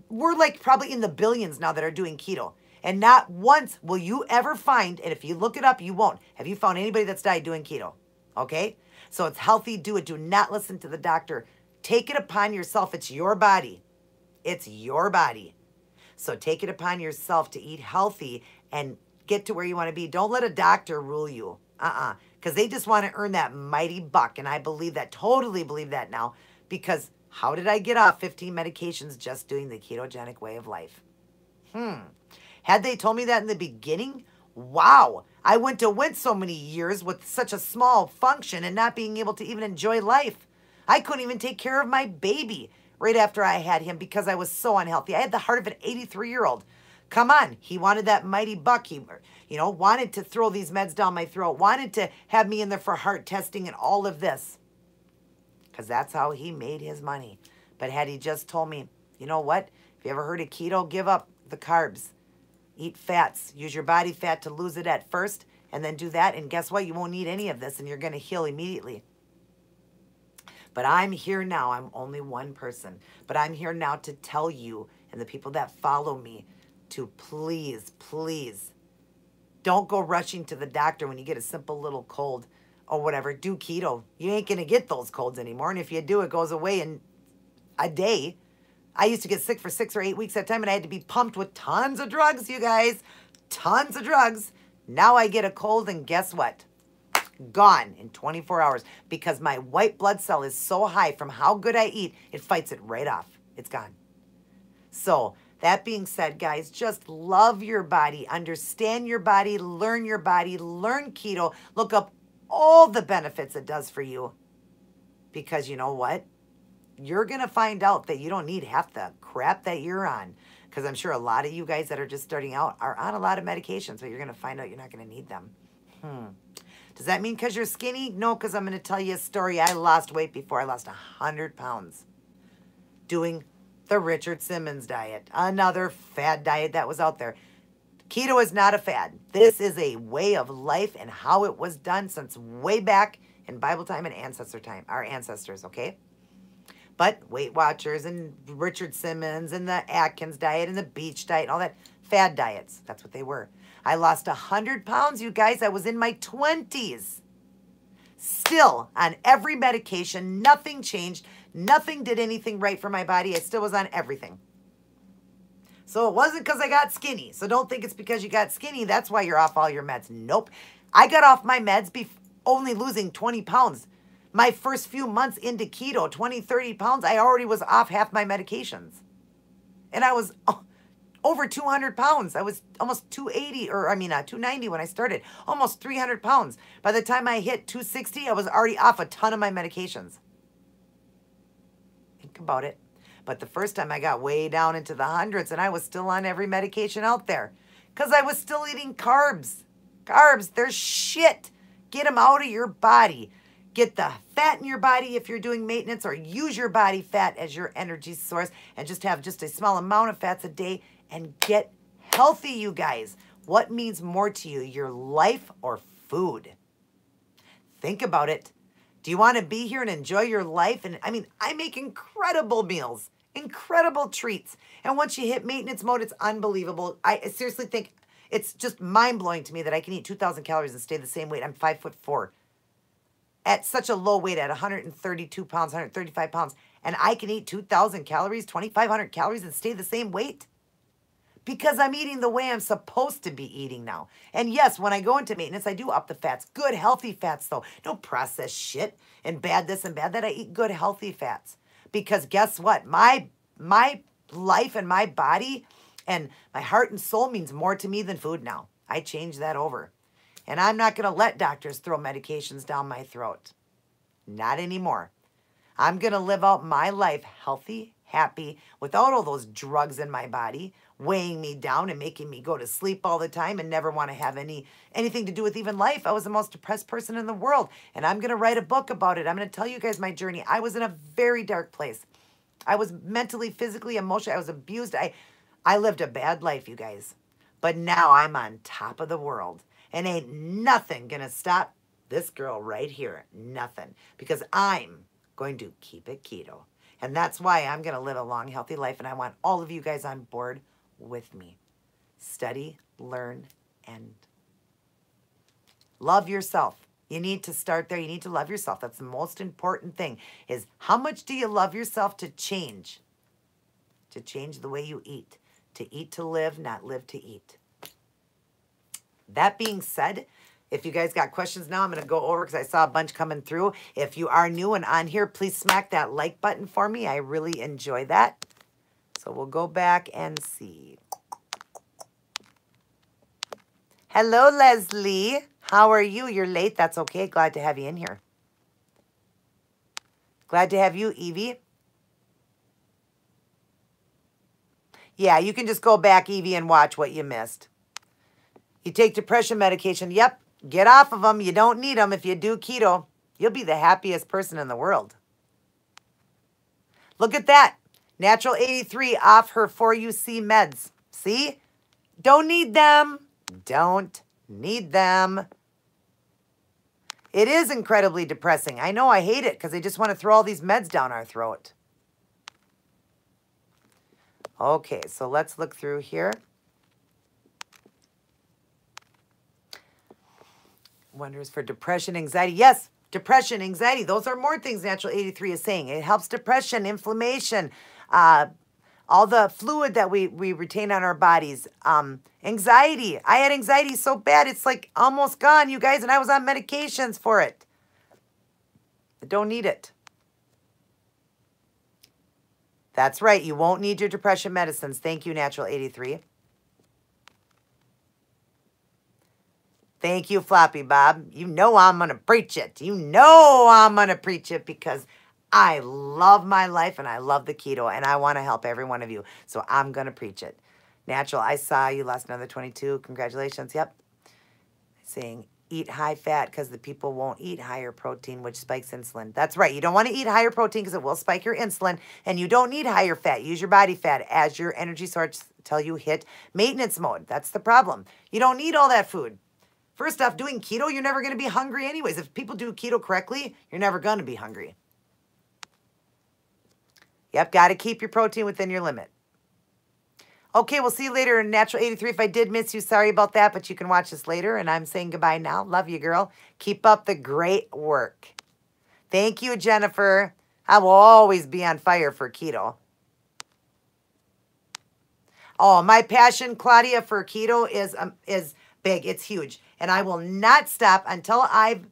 we're probably in the billions now that are doing keto. And not once will you ever find, and if you look it up, you won't. Have you found anybody that's died doing keto? Okay? So it's healthy. Do it. Do not listen to the doctor. Take it upon yourself. It's your body. It's your body. So take it upon yourself to eat healthy and get to where you want to be. Don't let a doctor rule you. Because they just want to earn that mighty buck. And I believe that, totally believe that now. Because how did I get off 15 medications just doing the ketogenic way of life? Had they told me that in the beginning, wow. I went so many years with such a small function and not being able to even enjoy life. I couldn't even take care of my baby right after I had him because I was so unhealthy. I had the heart of an 83-year-old. Come on. He wanted that mighty buck. He, wanted to throw these meds down my throat, wanted to have me in there for heart testing and all of this. Because that's how he made his money. But had he just told me, you know what? If you ever heard of keto, give up the carbs. Eat fats. Use your body fat to lose it at first. And then do that. And guess what? You won't need any of this. And you're going to heal immediately. But I'm here now. I'm only one person. But I'm here now to tell you and the people that follow me to please, please don't go rushing to the doctor when you get a simple little cold or whatever. Do keto. You ain't going to get those colds anymore. And if you do, it goes away in a day. I used to get sick for 6 or 8 weeks at a time, and I had to be pumped with tons of drugs, you guys. Tons of drugs. Now I get a cold, and guess what? Gone in 24 hours because my white blood cell is so high from how good I eat, it fights it right off. It's gone. So that being said, guys, just love your body, understand your body, learn keto, look up all the benefits it does for you. Because you know what? You're going to find out that you don't need half the crap that you're on. Because I'm sure a lot of you guys that are just starting out are on a lot of medications, but you're going to find out you're not going to need them. Does that mean because you're skinny? No, because I'm going to tell you a story. I lost weight before. I lost 100 pounds doing the Richard Simmons diet, another fad diet that was out there. Keto is not a fad. This is a way of life and how it was done since way back in Bible time and ancestor time, our ancestors, okay? But Weight Watchers and Richard Simmons and the Atkins diet and the beach diet and all that, fad diets, that's what they were. I lost 100 pounds, you guys. I was in my 20s. Still on every medication, nothing changed. Nothing did anything right for my body. I still was on everything. So it wasn't because I got skinny. So don't think it's because you got skinny. That's why you're off all your meds. Nope. I got off my meds only losing 20 pounds. My first few months into keto, 20, 30 pounds, I already was off half my medications. And I was over 200 pounds. I was almost 290 when I started. Almost 300 pounds. By the time I hit 260, I was already off a ton of my medications. Think about it. But the first time I got way down into the hundreds and I was still on every medication out there. Because I was still eating carbs. Carbs, they're shit. Get them out of your body. Get the fat in your body if you're doing maintenance, or use your body fat as your energy source and just have just a small amount of fats a day and get healthy, you guys. What means more to you, your life or food? Think about it. Do you want to be here and enjoy your life? And I mean, I make incredible meals, incredible treats. And once you hit maintenance mode, it's unbelievable. I seriously think it's just mind-blowing to me that I can eat 2,000 calories and stay the same weight. I'm 5'4". At such a low weight, at 132 pounds, 135 pounds, and I can eat 2,000 calories, 2,500 calories, and stay the same weight? Because I'm eating the way I'm supposed to be eating now. And yes, when I go into maintenance, I do up the fats. Good, healthy fats, though. No processed shit and bad this and bad that. I eat good, healthy fats. Because guess what? My life and my body and my heart and soul means more to me than food now. I changed that over. And I'm not going to let doctors throw medications down my throat. Not anymore. I'm going to live out my life healthy, happy, without all those drugs in my body, weighing me down and making me go to sleep all the time and never want to have anything to do with even life. I was the most depressed person in the world. And I'm going to write a book about it. I'm going to tell you guys my journey. I was in a very dark place. I was mentally, physically, emotionally, I was abused. I lived a bad life, you guys. But now I'm on top of the world. And ain't nothing going to stop this girl right here. Nothing. Because I'm going to keep it keto. And that's why I'm going to live a long, healthy life. And I want all of you guys on board with me. Study, learn, and love yourself. You need to start there. You need to love yourself. That's the most important thing, is how much do you love yourself to change? To change the way you eat. To eat to live, not live to eat. That being said, if you guys got questions now, I'm going to go over because I saw a bunch coming through. If you are new and on here, please smack that like button for me. I really enjoy that. So we'll go back and see. Hello, Leslie. How are you? You're late. That's okay. Glad to have you in here. Glad to have you, Evie. Yeah, you can just go back, Evie, and watch what you missed. You take depression medication. Yep, get off of them. You don't need them. If you do keto, you'll be the happiest person in the world. Look at that. Natural 83 off her 4UC meds. See? Don't need them. Don't need them. It is incredibly depressing. I know, I hate it because they just want to throw all these meds down our throat. Okay, so let's look through here. Wonders for depression, anxiety. Yes, depression, anxiety. Those are more things Natural 83 is saying. It helps depression, inflammation, all the fluid that we retain on our bodies. Anxiety. I had anxiety so bad, it's like almost gone, you guys, and I was on medications for it. I don't need it. That's right. You won't need your depression medicines. Thank you, Natural 83. Thank you, Floppy Bob. You know I'm going to preach it. You know I'm going to preach it because I love my life and I love the keto and I want to help every one of you. So I'm going to preach it. Natural, I saw you lost another 22. Congratulations. Yep. Saying eat high fat because the people won't eat higher protein, which spikes insulin. That's right. You don't want to eat higher protein because it will spike your insulin, and you don't need higher fat. Use your body fat as your energy source till you hit maintenance mode. That's the problem. You don't need all that food. First off, doing keto, you're never going to be hungry anyways. If people do keto correctly, you're never going to be hungry. Yep, got to keep your protein within your limit. Okay, we'll see you later in Natural 83. If I did miss you, sorry about that, but you can watch this later. And I'm saying goodbye now. Love you, girl. Keep up the great work. Thank you, Jennifer. I will always be on fire for keto. Oh, my passion, Claudia, for keto is big. It's huge. And I will not stop until I've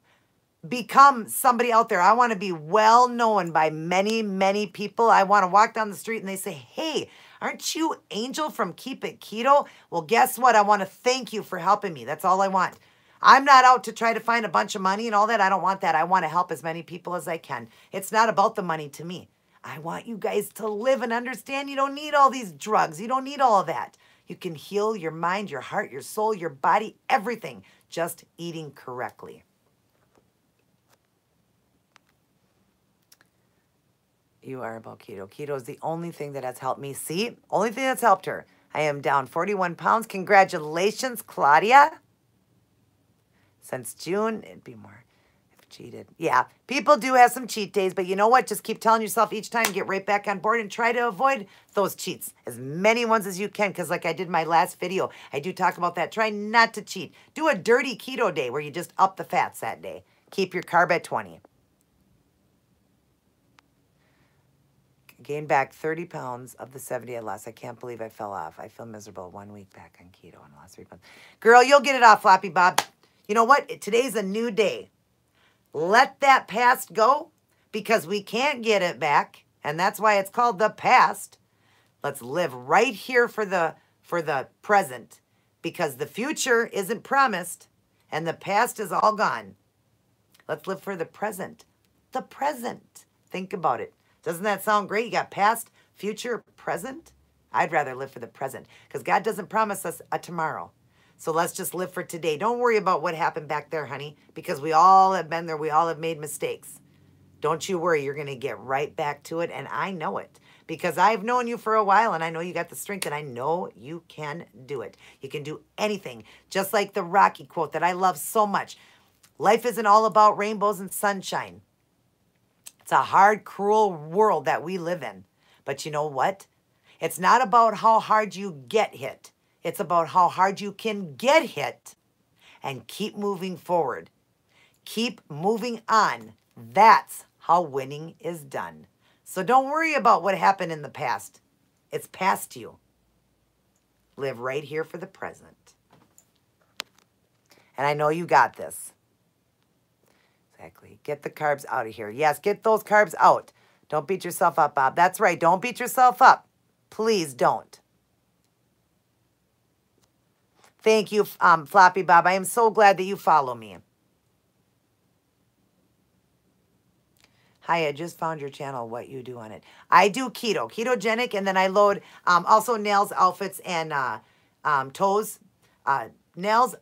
become somebody out there. I want to be well known by many, many people. I want to walk down the street and they say, hey, aren't you Angel from Keep It Keto? Well, guess what? I want to thank you for helping me. That's all I want. I'm not out to try to find a bunch of money and all that. I don't want that. I want to help as many people as I can. It's not about the money to me. I want you guys to live and understand you don't need all these drugs. You don't need all of that. You can heal your mind, your heart, your soul, your body, everything, just eating correctly. You are about keto. Keto is the only thing that has helped me. See? Only thing that's helped her. I am down 41 pounds. Congratulations, Claudia. Since June, it'd be more if cheated. Yeah, people do have some cheat days, but you know what? Just keep telling yourself each time, get right back on board and try to avoid those cheats. As many ones as you can, because like I did in my last video, I do talk about that. Try not to cheat. Do a dirty keto day where you just up the fats that day. Keep your carb at 20. Gained back 30 pounds of the 70 I lost. I can't believe I fell off. I feel miserable 1 week back on keto and lost 3 pounds. Girl, you'll get it off, Floppy Bob. You know what? Today's a new day. Let that past go because we can't get it back. And that's why it's called the past. Let's live right here for the present because the future isn't promised and the past is all gone. Let's live for the present. The present. Think about it. Doesn't that sound great? You got past, future, present. I'd rather live for the present because God doesn't promise us a tomorrow. So let's just live for today. Don't worry about what happened back there, honey, because we all have been there. We all have made mistakes. Don't you worry. You're going to get right back to it, and I know it because I've known you for a while, and I know you got the strength, and I know you can do it. You can do anything, just like the Rocky quote that I love so much. Life isn't all about rainbows and sunshine. It's a hard, cruel world that we live in. But you know what? It's not about how hard you get hit. It's about how hard you can get hit and keep moving forward. Keep moving on. That's how winning is done. So don't worry about what happened in the past. It's past you. Live right here for the present. And I know you got this. Exactly. Get the carbs out of here. Yes, get those carbs out. Don't beat yourself up, Bob. That's right. Don't beat yourself up. Please don't. Thank you, Floppy Bob. I am so glad that you follow me. Hi, I just found your channel. What you do on it? I do keto, ketogenic, and then I load also nails, outfits, and toes. Nails,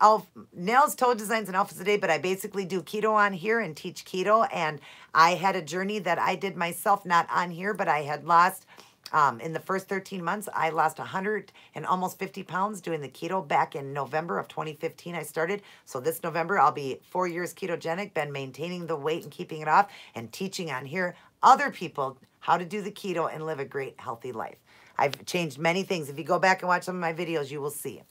toe designs, and outfits a day, but I basically do keto on here and teach keto. And I had a journey that I did myself, not on here, but I had lost In the first 13 months, I lost 100 and almost 50 pounds doing the keto back in November of 2015 I started. So this November, I'll be 4 years ketogenic, been maintaining the weight and keeping it off and teaching on here other people how to do the keto and live a great, healthy life. I've changed many things. If you go back and watch some of my videos, you will see.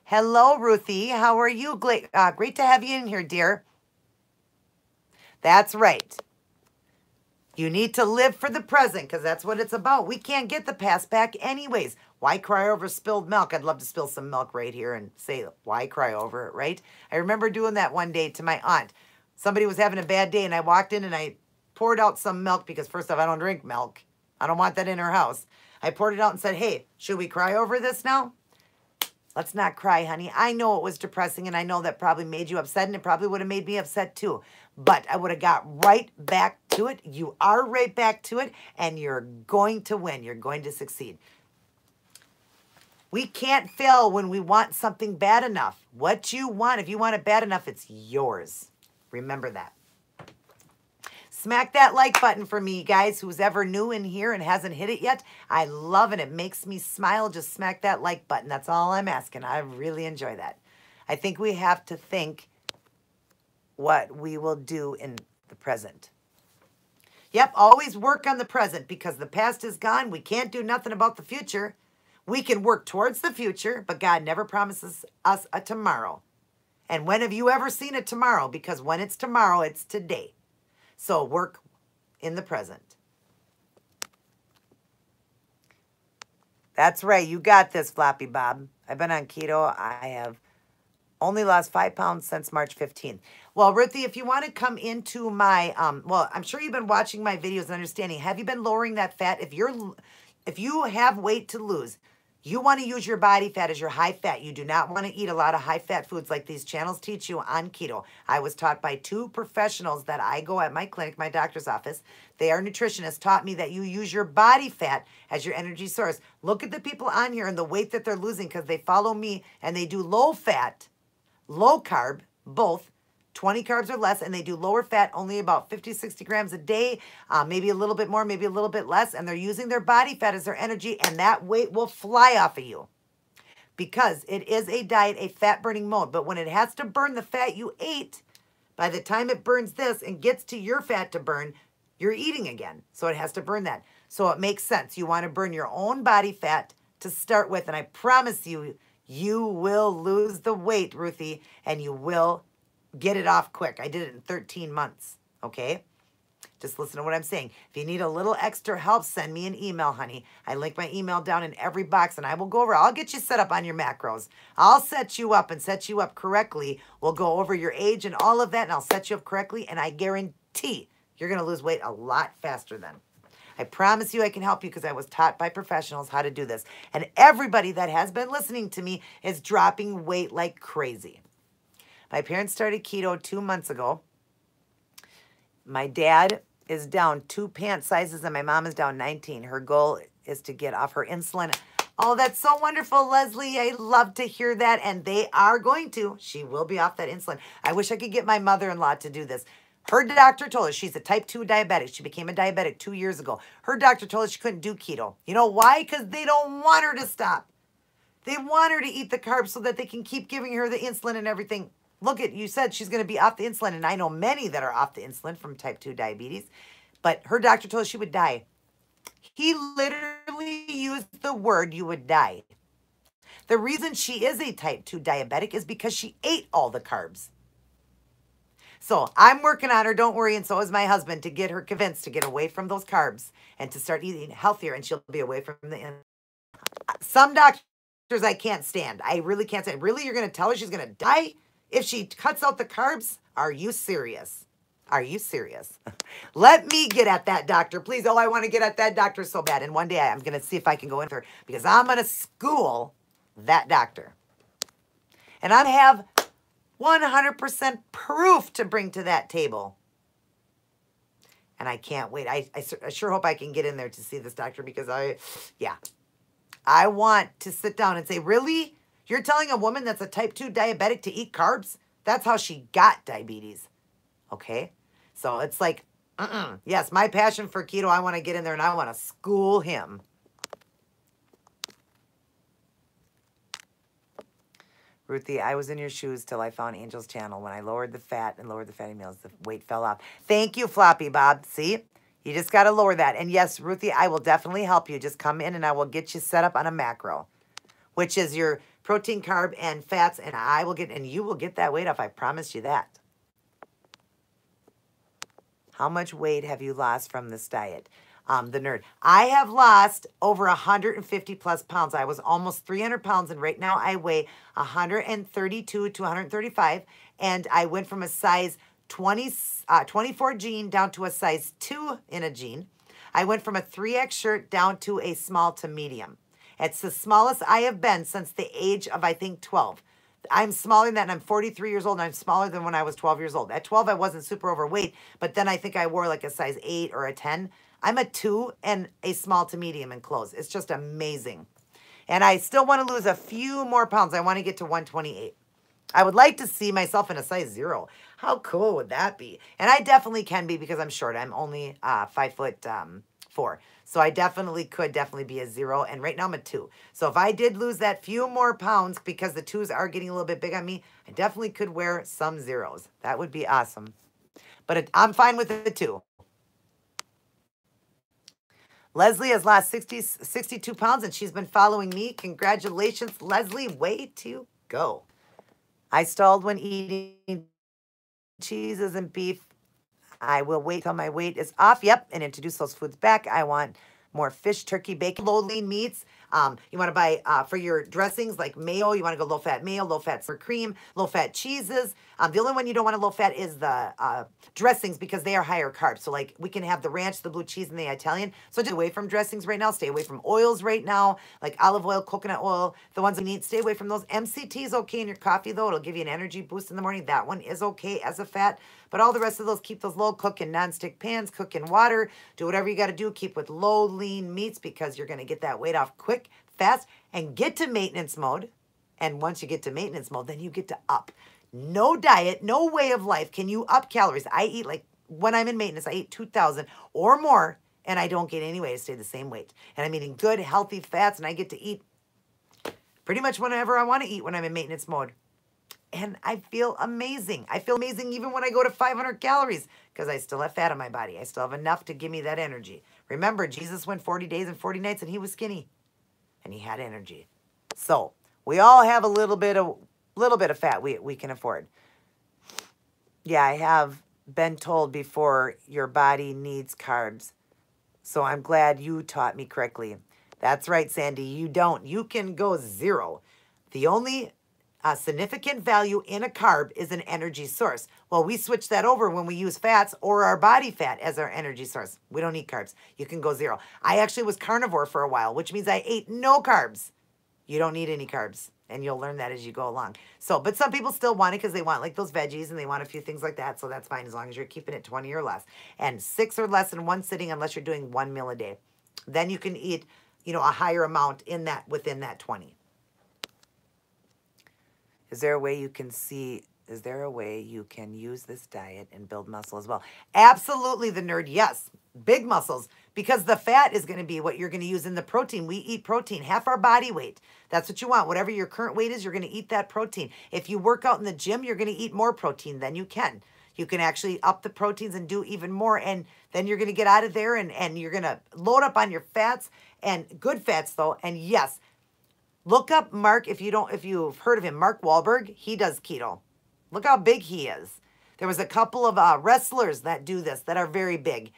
Hello, Ruthie. How are you? Great to have you in here, dear. That's right. You need to live for the present because that's what it's about. We can't get the past back anyways. Why cry over spilled milk? I'd love to spill some milk right here and say, why cry over it, right? I remember doing that one day to my aunt. Somebody was having a bad day and I walked in and I poured out some milk because first off, I don't drink milk. I don't want that in her house. I poured it out and said, hey, should we cry over this now? Let's not cry, honey. I know it was depressing and I know that probably made you upset and it probably would have made me upset too. But I would have got right back to it. You are right back to it and you're going to win. You're going to succeed. We can't fail when we want something bad enough. What you want, if you want it bad enough, it's yours. Remember that. Smack that like button for me, guys, who's ever new in here and hasn't hit it yet. I love it. It makes me smile. Just smack that like button. That's all I'm asking. I really enjoy that. I think we have to think what we will do in the present. Yep, always work on the present because the past is gone. We can't do nothing about the future. We can work towards the future, but God never promises us a tomorrow. And when have you ever seen a tomorrow? Because when it's tomorrow, it's today. So work in the present. That's right. You got this, Floppy Bob. I've been on keto. I have only lost 5 pounds since March 15th. Well, Ruthie, if you want to come into my, well, I'm sure you've been watching my videos and understanding. Have you been lowering that fat? If you have weight to lose, you want to use your body fat as your high fat. You do not want to eat a lot of high fat foods like these channels teach you on keto. I was taught by 2 professionals that I go at my clinic, my doctor's office. They are nutritionists, taught me that you use your body fat as your energy source. Look at the people on here and the weight that they're losing because they follow me and they do low fat, low carb, both. 20 carbs or less, and they do lower fat, only about 50, 60 grams a day, maybe a little bit more, maybe a little bit less, and they're using their body fat as their energy, and that weight will fly off of you because it is a diet, a fat-burning mode, but when it has to burn the fat you ate, by the time it burns this and gets to your fat to burn, you're eating again, so it has to burn that. So it makes sense. You want to burn your own body fat to start with, and I promise you, you will lose the weight, Ruthie, and you will get it off quick. I did it in 13 months, okay? Just listen to what I'm saying. If you need a little extra help, send me an email, honey. I link my email down in every box, and I will go over. I'll get you set up on your macros. I'll set you up and set you up correctly. We'll go over your age and all of that, and I'll set you up correctly, and I guarantee you're going to lose weight a lot faster then. I promise you I can help you because I was taught by professionals how to do this. And everybody that has been listening to me is dropping weight like crazy. My parents started keto 2 months ago. My dad is down 2 pant sizes and my mom is down 19. Her goal is to get off her insulin. Oh, that's so wonderful, Leslie. I love to hear that. And they are going to. She will be off that insulin. I wish I could get my mother-in-law to do this. Her doctor told her she's a type 2 diabetic. She became a diabetic 2 years ago. Her doctor told her she couldn't do keto. You know why? Because they don't want her to stop. They want her to eat the carbs so that they can keep giving her the insulin and everything. Look at, you said she's going to be off the insulin, and I know many that are off the insulin from type 2 diabetes, but her doctor told her she would die. He literally used the word you would die. The reason she is a type 2 diabetic is because she ate all the carbs. So I'm working on her, don't worry, and so is my husband, to get her convinced to get away from those carbs and to start eating healthier, and she'll be away from the... Some doctors I can't stand. I really can't stand. Really, you're going to tell her she's going to die if she cuts out the carbs? Are you serious? Are you serious? Let me get at that doctor, please. Oh, I want to get at that doctor so bad. And one day I'm going to see if I can go in with her because I'm going to school that doctor. And I have 100% proof to bring to that table. And I can't wait. I sure hope I can get in there to see this doctor because I want to sit down and say, really? You're telling a woman that's a type 2 diabetic to eat carbs? That's how she got diabetes. Okay? So it's like, Yes, my passion for keto, I want to get in there and I want to school him. Ruthie, I was in your shoes till I found Angel's channel. When I lowered the fat and lowered the fatty meals, the weight fell off. Thank you, Floppy Bob. See? You just got to lower that. And yes, Ruthie, I will definitely help you. Just come in and I will get you set up on a macro, which is your protein, carb, and fats. And I will get, and you will get that weight off. I promise you that. How much weight have you lost from this diet? The nerd. I have lost over 150 plus pounds. I was almost 300 pounds, and right now I weigh 132 to 135, and I went from a size 24 jean down to a size 2 in a jean. I went from a 3X shirt down to a small to medium. It's the smallest I have been since the age of, I think, 12. I'm smaller than that, and I'm 43 years old, and I'm smaller than when I was 12 years old. At 12, I wasn't super overweight, but then I think I wore like a size 8 or a 10. I'm a 2 and a small to medium in clothes. It's just amazing. And I still want to lose a few more pounds. I want to get to 128. I would like to see myself in a size 0. How cool would that be? And I definitely can be because I'm short. I'm only 5'4". So I could definitely be a 0. And right now I'm a 2. So if I did lose that few more pounds because the 2s are getting a little bit big on me, I definitely could wear some 0s. That would be awesome. But I'm fine with the 2. Leslie has lost 62 pounds and she's been following me. Congratulations, Leslie. Way to go. I stalled when eating cheeses and beef. I will wait till my weight is off. Yep, and introduce those foods back. I want more fish, turkey, bacon, low lean meats. You want to buy for your dressings like mayo. You want to go low fat mayo, low fat for cream, low fat cheeses. The only one you don't want to low fat is the dressings because they are higher carbs. So like we can have the ranch, the blue cheese, and the Italian. So just away from dressings right now. Stay away from oils right now, like olive oil, coconut oil, the ones we need. Stay away from those. MCT is okay in your coffee though. It'll give you an energy boost in the morning. That one is okay as a fat. But all the rest of those, keep those low. Cook in nonstick pans, cook in water. Do whatever you got to do. Keep with low lean meats because you're going to get that weight off quick, fast, and get to maintenance mode. And once you get to maintenance mode, then you get to up. No diet, no way of life can you up calories. I eat like, when I'm in maintenance, I eat 2,000 or more, and I don't gain any weight. I stay the same weight. And I'm eating good, healthy fats, and I get to eat pretty much whenever I want to eat when I'm in maintenance mode. And I feel amazing. I feel amazing even when I go to 500 calories because I still have fat on my body. I still have enough to give me that energy. Remember, Jesus went 40 days and 40 nights, and he was skinny, and he had energy. So we all have a little bit of fat we can afford. Yeah, I have been told before your body needs carbs. So I'm glad you taught me correctly. That's right, Sandy. You don't. You can go 0. The only significant value in a carb is an energy source. Well, we switch that over when we use fats or our body fat as our energy source. We don't need carbs. You can go 0. I actually was carnivore for a while, which means I ate no carbs. You don't need any carbs, and you'll learn that as you go along. So, but some people still want it because they want like those veggies and they want a few things like that. So that's fine as long as you're keeping it 20 or less. And 6 or less in one sitting unless you're doing 1 meal a day. Then you can eat, a higher amount within that 20. Is there a way you can use this diet and build muscle as well? Absolutely, the nerd, yes. Big muscles, because the fat is going to be what you're going to use in the protein. We eat protein, half our body weight. That's what you want. Whatever your current weight is, you're going to eat that protein. If you work out in the gym, you're going to eat more protein than you can. You can actually up the proteins and do even more, and then you're going to get out of there, and you're going to load up on your fats, and good fats, though, and yes, look up Mark, if you've heard of him, Mark Wahlberg. He does keto. Look how big he is. There was a couple of wrestlers that do this that are very big.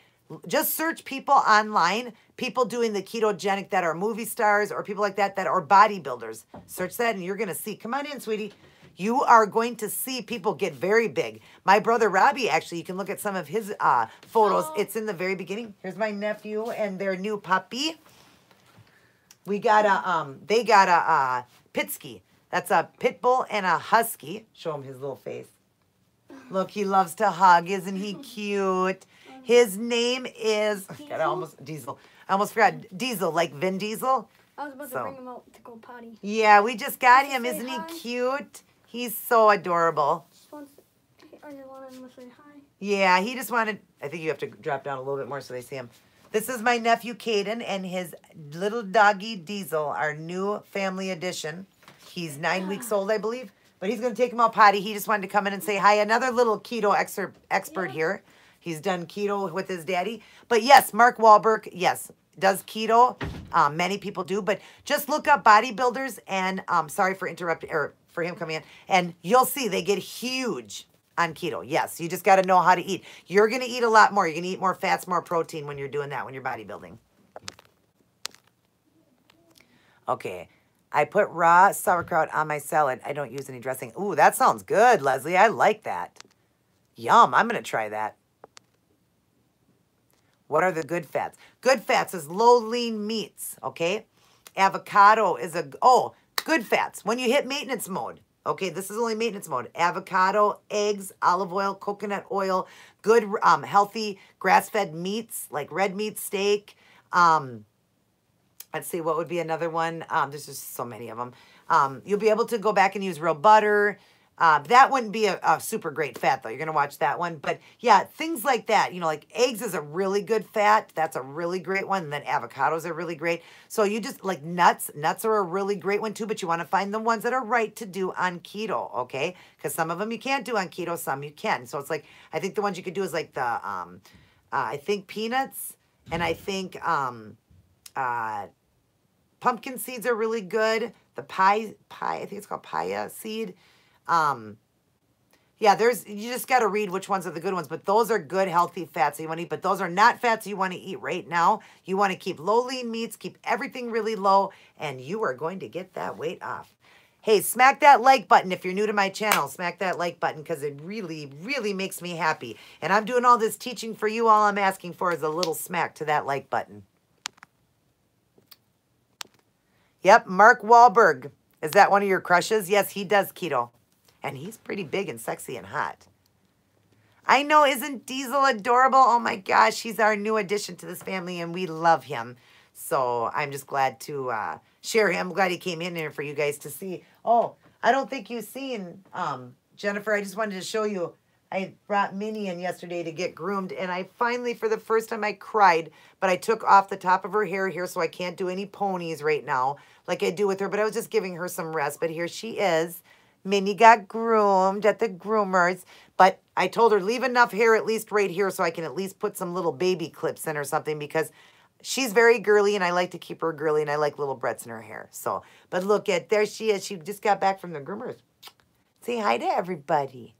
Just search people online, people doing the ketogenic that are movie stars or people like that are bodybuilders. Search that and you're going to see. Come on in, sweetie. You are going to see people get very big. My brother Robbie, actually, you can look at some of his photos. Oh. It's in the very beginning. Here's my nephew and their new puppy. They got a Pitsky. That's a pit bull and a husky. Show him his little face. Look, he loves to hug. Isn't he cute? His name is Diesel. I almost forgot. Diesel, like Vin Diesel. I was about to bring him out to go potty. Yeah, we just got him. Isn't he cute? He's so adorable. I just want him to say hi. Yeah, he just wanted, I think you have to drop down a little bit more so they see him. This is my nephew, Caden, and his little doggy, Diesel, our new family addition. He's 9 weeks old, I believe, but he's going to take him out potty. He just wanted to come in and say hi. Another little keto expert here. He's done keto with his daddy. But yes, Mark Wahlberg, yes, does keto. Many people do, but just look up bodybuilders and, sorry for interrupting, or for him coming in, and you'll see they get huge on keto. Yes, you just got to know how to eat. You're going to eat a lot more. You're going to eat more fats, more protein when you're doing that, when you're bodybuilding. Okay, I put raw sauerkraut on my salad. I don't use any dressing. Ooh, that sounds good, Leslie. I like that. Yum, I'm going to try that. What are the good fats? Good fats is low lean meats, okay? Avocado is good fats. When you hit maintenance mode, okay, this is only maintenance mode. Avocado, eggs, olive oil, coconut oil, good healthy grass-fed meats like red meat, steak. Let's see, what would be another one? There's just so many of them. You'll be able to go back and use real butter. That wouldn't be a super great fat, though. You're going to watch that one. But, yeah, things like that. You know, like eggs is a really good fat. That's a really great one. And then avocados are really great. So you just, like nuts. Nuts are a really great one, too. But you want to find the ones that are right to do on keto, okay? Because some of them you can't do on keto. Some you can. So it's like, I think the ones you could do is like the, I think peanuts. And I think pumpkin seeds are really good. The pie, I think it's called paya seed. Yeah, you just got to read which ones are the good ones, but those are good, healthy fats that you want to eat, but those are not fats you want to eat right now. You want to keep low lean meats, keep everything really low, and you are going to get that weight off. Hey, smack that like button if you're new to my channel. Smack that like button because it really, really makes me happy. And I'm doing all this teaching for you. All I'm asking for is a little smack to that like button. Yep, Mark Wahlberg. Is that one of your crushes? Yes, he does keto. And he's pretty big and sexy and hot. I know, isn't Diesel adorable? Oh my gosh, he's our new addition to this family and we love him. So I'm just glad to share him. I'm glad he came in here for you guys to see. Oh, I don't think you've seen, Jennifer, I just wanted to show you. I brought Minnie in yesterday to get groomed and I finally, for the first time, I cried. But I took off the top of her hair here so I can't do any ponies right now like I do with her. But I was just giving her some rest. But here she is. Minnie got groomed at the groomers, but I told her leave enough hair at least right here so I can at least put some little baby clips in or something because she's very girly and I like to keep her girly and I like little breadths in her hair. So, but look at, there she is. She just got back from the groomers. Say hi to everybody.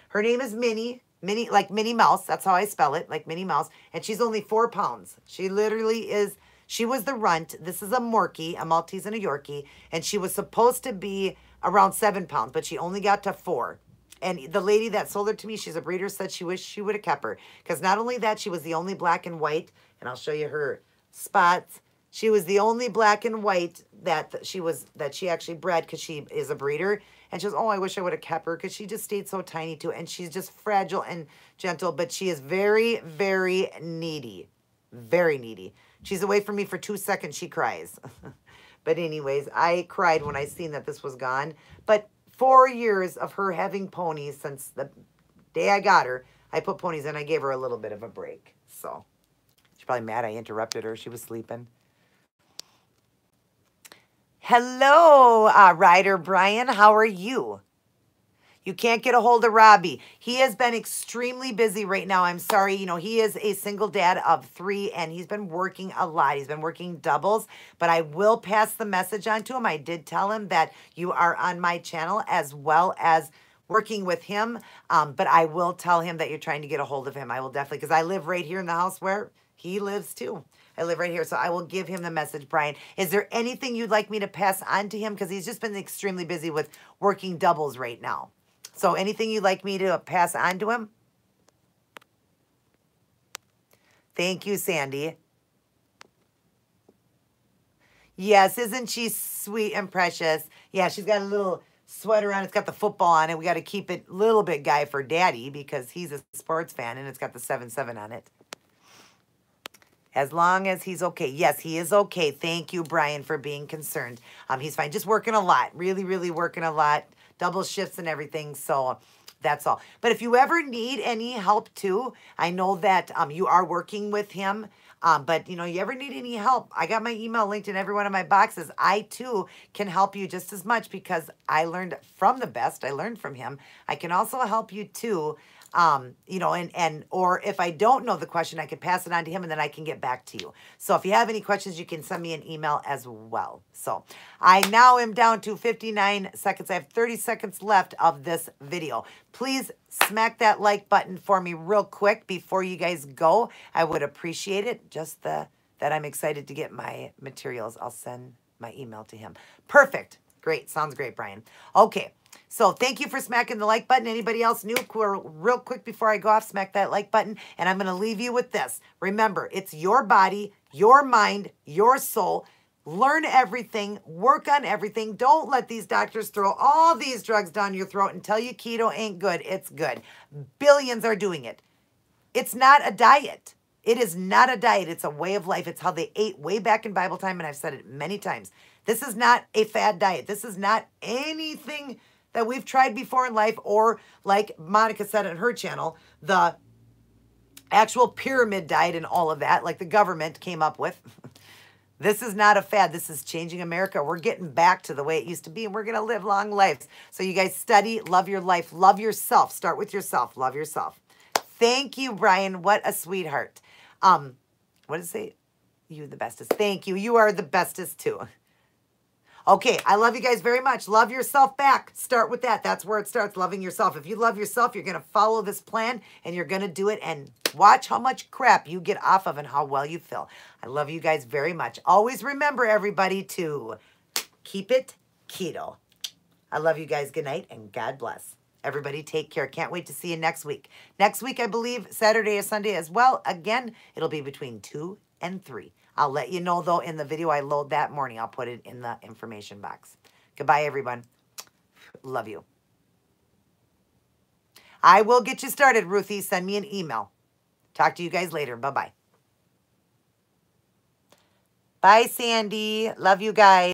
Her name is Minnie. Minnie, like Minnie Mouse. That's how I spell it, like Minnie Mouse. And she's only 4 pounds. She literally is... She was the runt. This is a Morkie, a Maltese and a Yorkie. And she was supposed to be around 7 pounds, but she only got to 4. And the lady that sold her to me, she's a breeder, said she wished she would have kept her. Because not only that, she was the only black and white. And I'll show you her spots. She was the only black and white that she actually bred because she is a breeder. And she was, oh, I wish I would have kept her because she just stayed so tiny too. And she's just fragile and gentle, but she is very, very needy. Very needy. She's away from me for 2 seconds. She cries. But anyways, I cried when I seen that this was gone. But 4 years of her having ponies since the day I got her, I put ponies in. I gave her a little bit of a break. So she's probably mad I interrupted her. She was sleeping. Hello, Ryder Brian. How are you? You can't get a hold of Robbie. He has been extremely busy right now. I'm sorry. You know, he is a single dad of 3, and he's been working a lot. He's been working doubles, but I will pass the message on to him. I did tell him that you are on my channel as well as working with him, but I will tell him that you're trying to get a hold of him. I will definitely, because I live right here in the house where he lives too. I live right here, so I will give him the message, Brian. Is there anything you'd like me to pass on to him? Because he's just been extremely busy with working doubles right now. So anything you'd like me to pass on to him? Thank you, Sandy. Yes, isn't she sweet and precious? Yeah, she's got a little sweater on. It's got the football on it. We got to keep it a little bit guy for Daddy because he's a sports fan and it's got the 7-7 on it. As long as he's okay. Yes, he is okay. Thank you, Brian, for being concerned. He's fine. Just working a lot. Really, really working a lot. Double shifts and everything. So That's all. But if you ever need any help too, I know that you are working with him. But, you ever need any help, I got my email linked in every one of my boxes. I, too, can help you just as much because I learned from the best. I learned from him. I can also help you, too. Or if I don't know the question, I can pass it on to him and then I can get back to you. So if you have any questions, you can send me an email as well. So I now am down to 59 seconds. I have 30 seconds left of this video. Please smack that like button for me real quick before you guys go. I would appreciate it. Just that I'm excited to get my materials. I'll send my email to him. Perfect. Great. Sounds great, Brian. Okay. So thank you for smacking the like button. Anybody else new? Real quick before I go off, smack that like button. And I'm going to leave you with this. Remember, it's your body, your mind, your soul. Learn everything. Work on everything. Don't let these doctors throw all these drugs down your throat and tell you keto ain't good. It's good. Billions are doing it. It's not a diet. It is not a diet. It's a way of life. It's how they ate way back in Bible time, and I've said it many times. This is not a fad diet. This is not anything that we've tried before in life, or like Monica said on her channel, the actual pyramid diet and all of that, like the government came up with. This is not a fad. This is changing America. We're getting back to the way it used to be, and we're going to live long lives. So you guys study, love your life, love yourself. Start with yourself. Love yourself. Thank you, Brian. What a sweetheart. What does it say? You the bestest. Thank you. You are the bestest too. Okay, I love you guys very much. Love yourself back. Start with that. That's where it starts, loving yourself. If you love yourself, you're going to follow this plan, and you're going to do it, and watch how much crap you get off of and how well you feel. I love you guys very much. Always remember, everybody, to keep it keto. I love you guys. Good night, and God bless. Everybody take care. Can't wait to see you next week. Next week, I believe, Saturday or Sunday as well. Again, it'll be between 2 and 3. I'll let you know, though, in the video I load that morning. I'll put it in the information box. Goodbye, everyone. Love you. I will get you started, Ruthie. Send me an email. Talk to you guys later. Bye-bye. Bye, Sandy. Love you guys.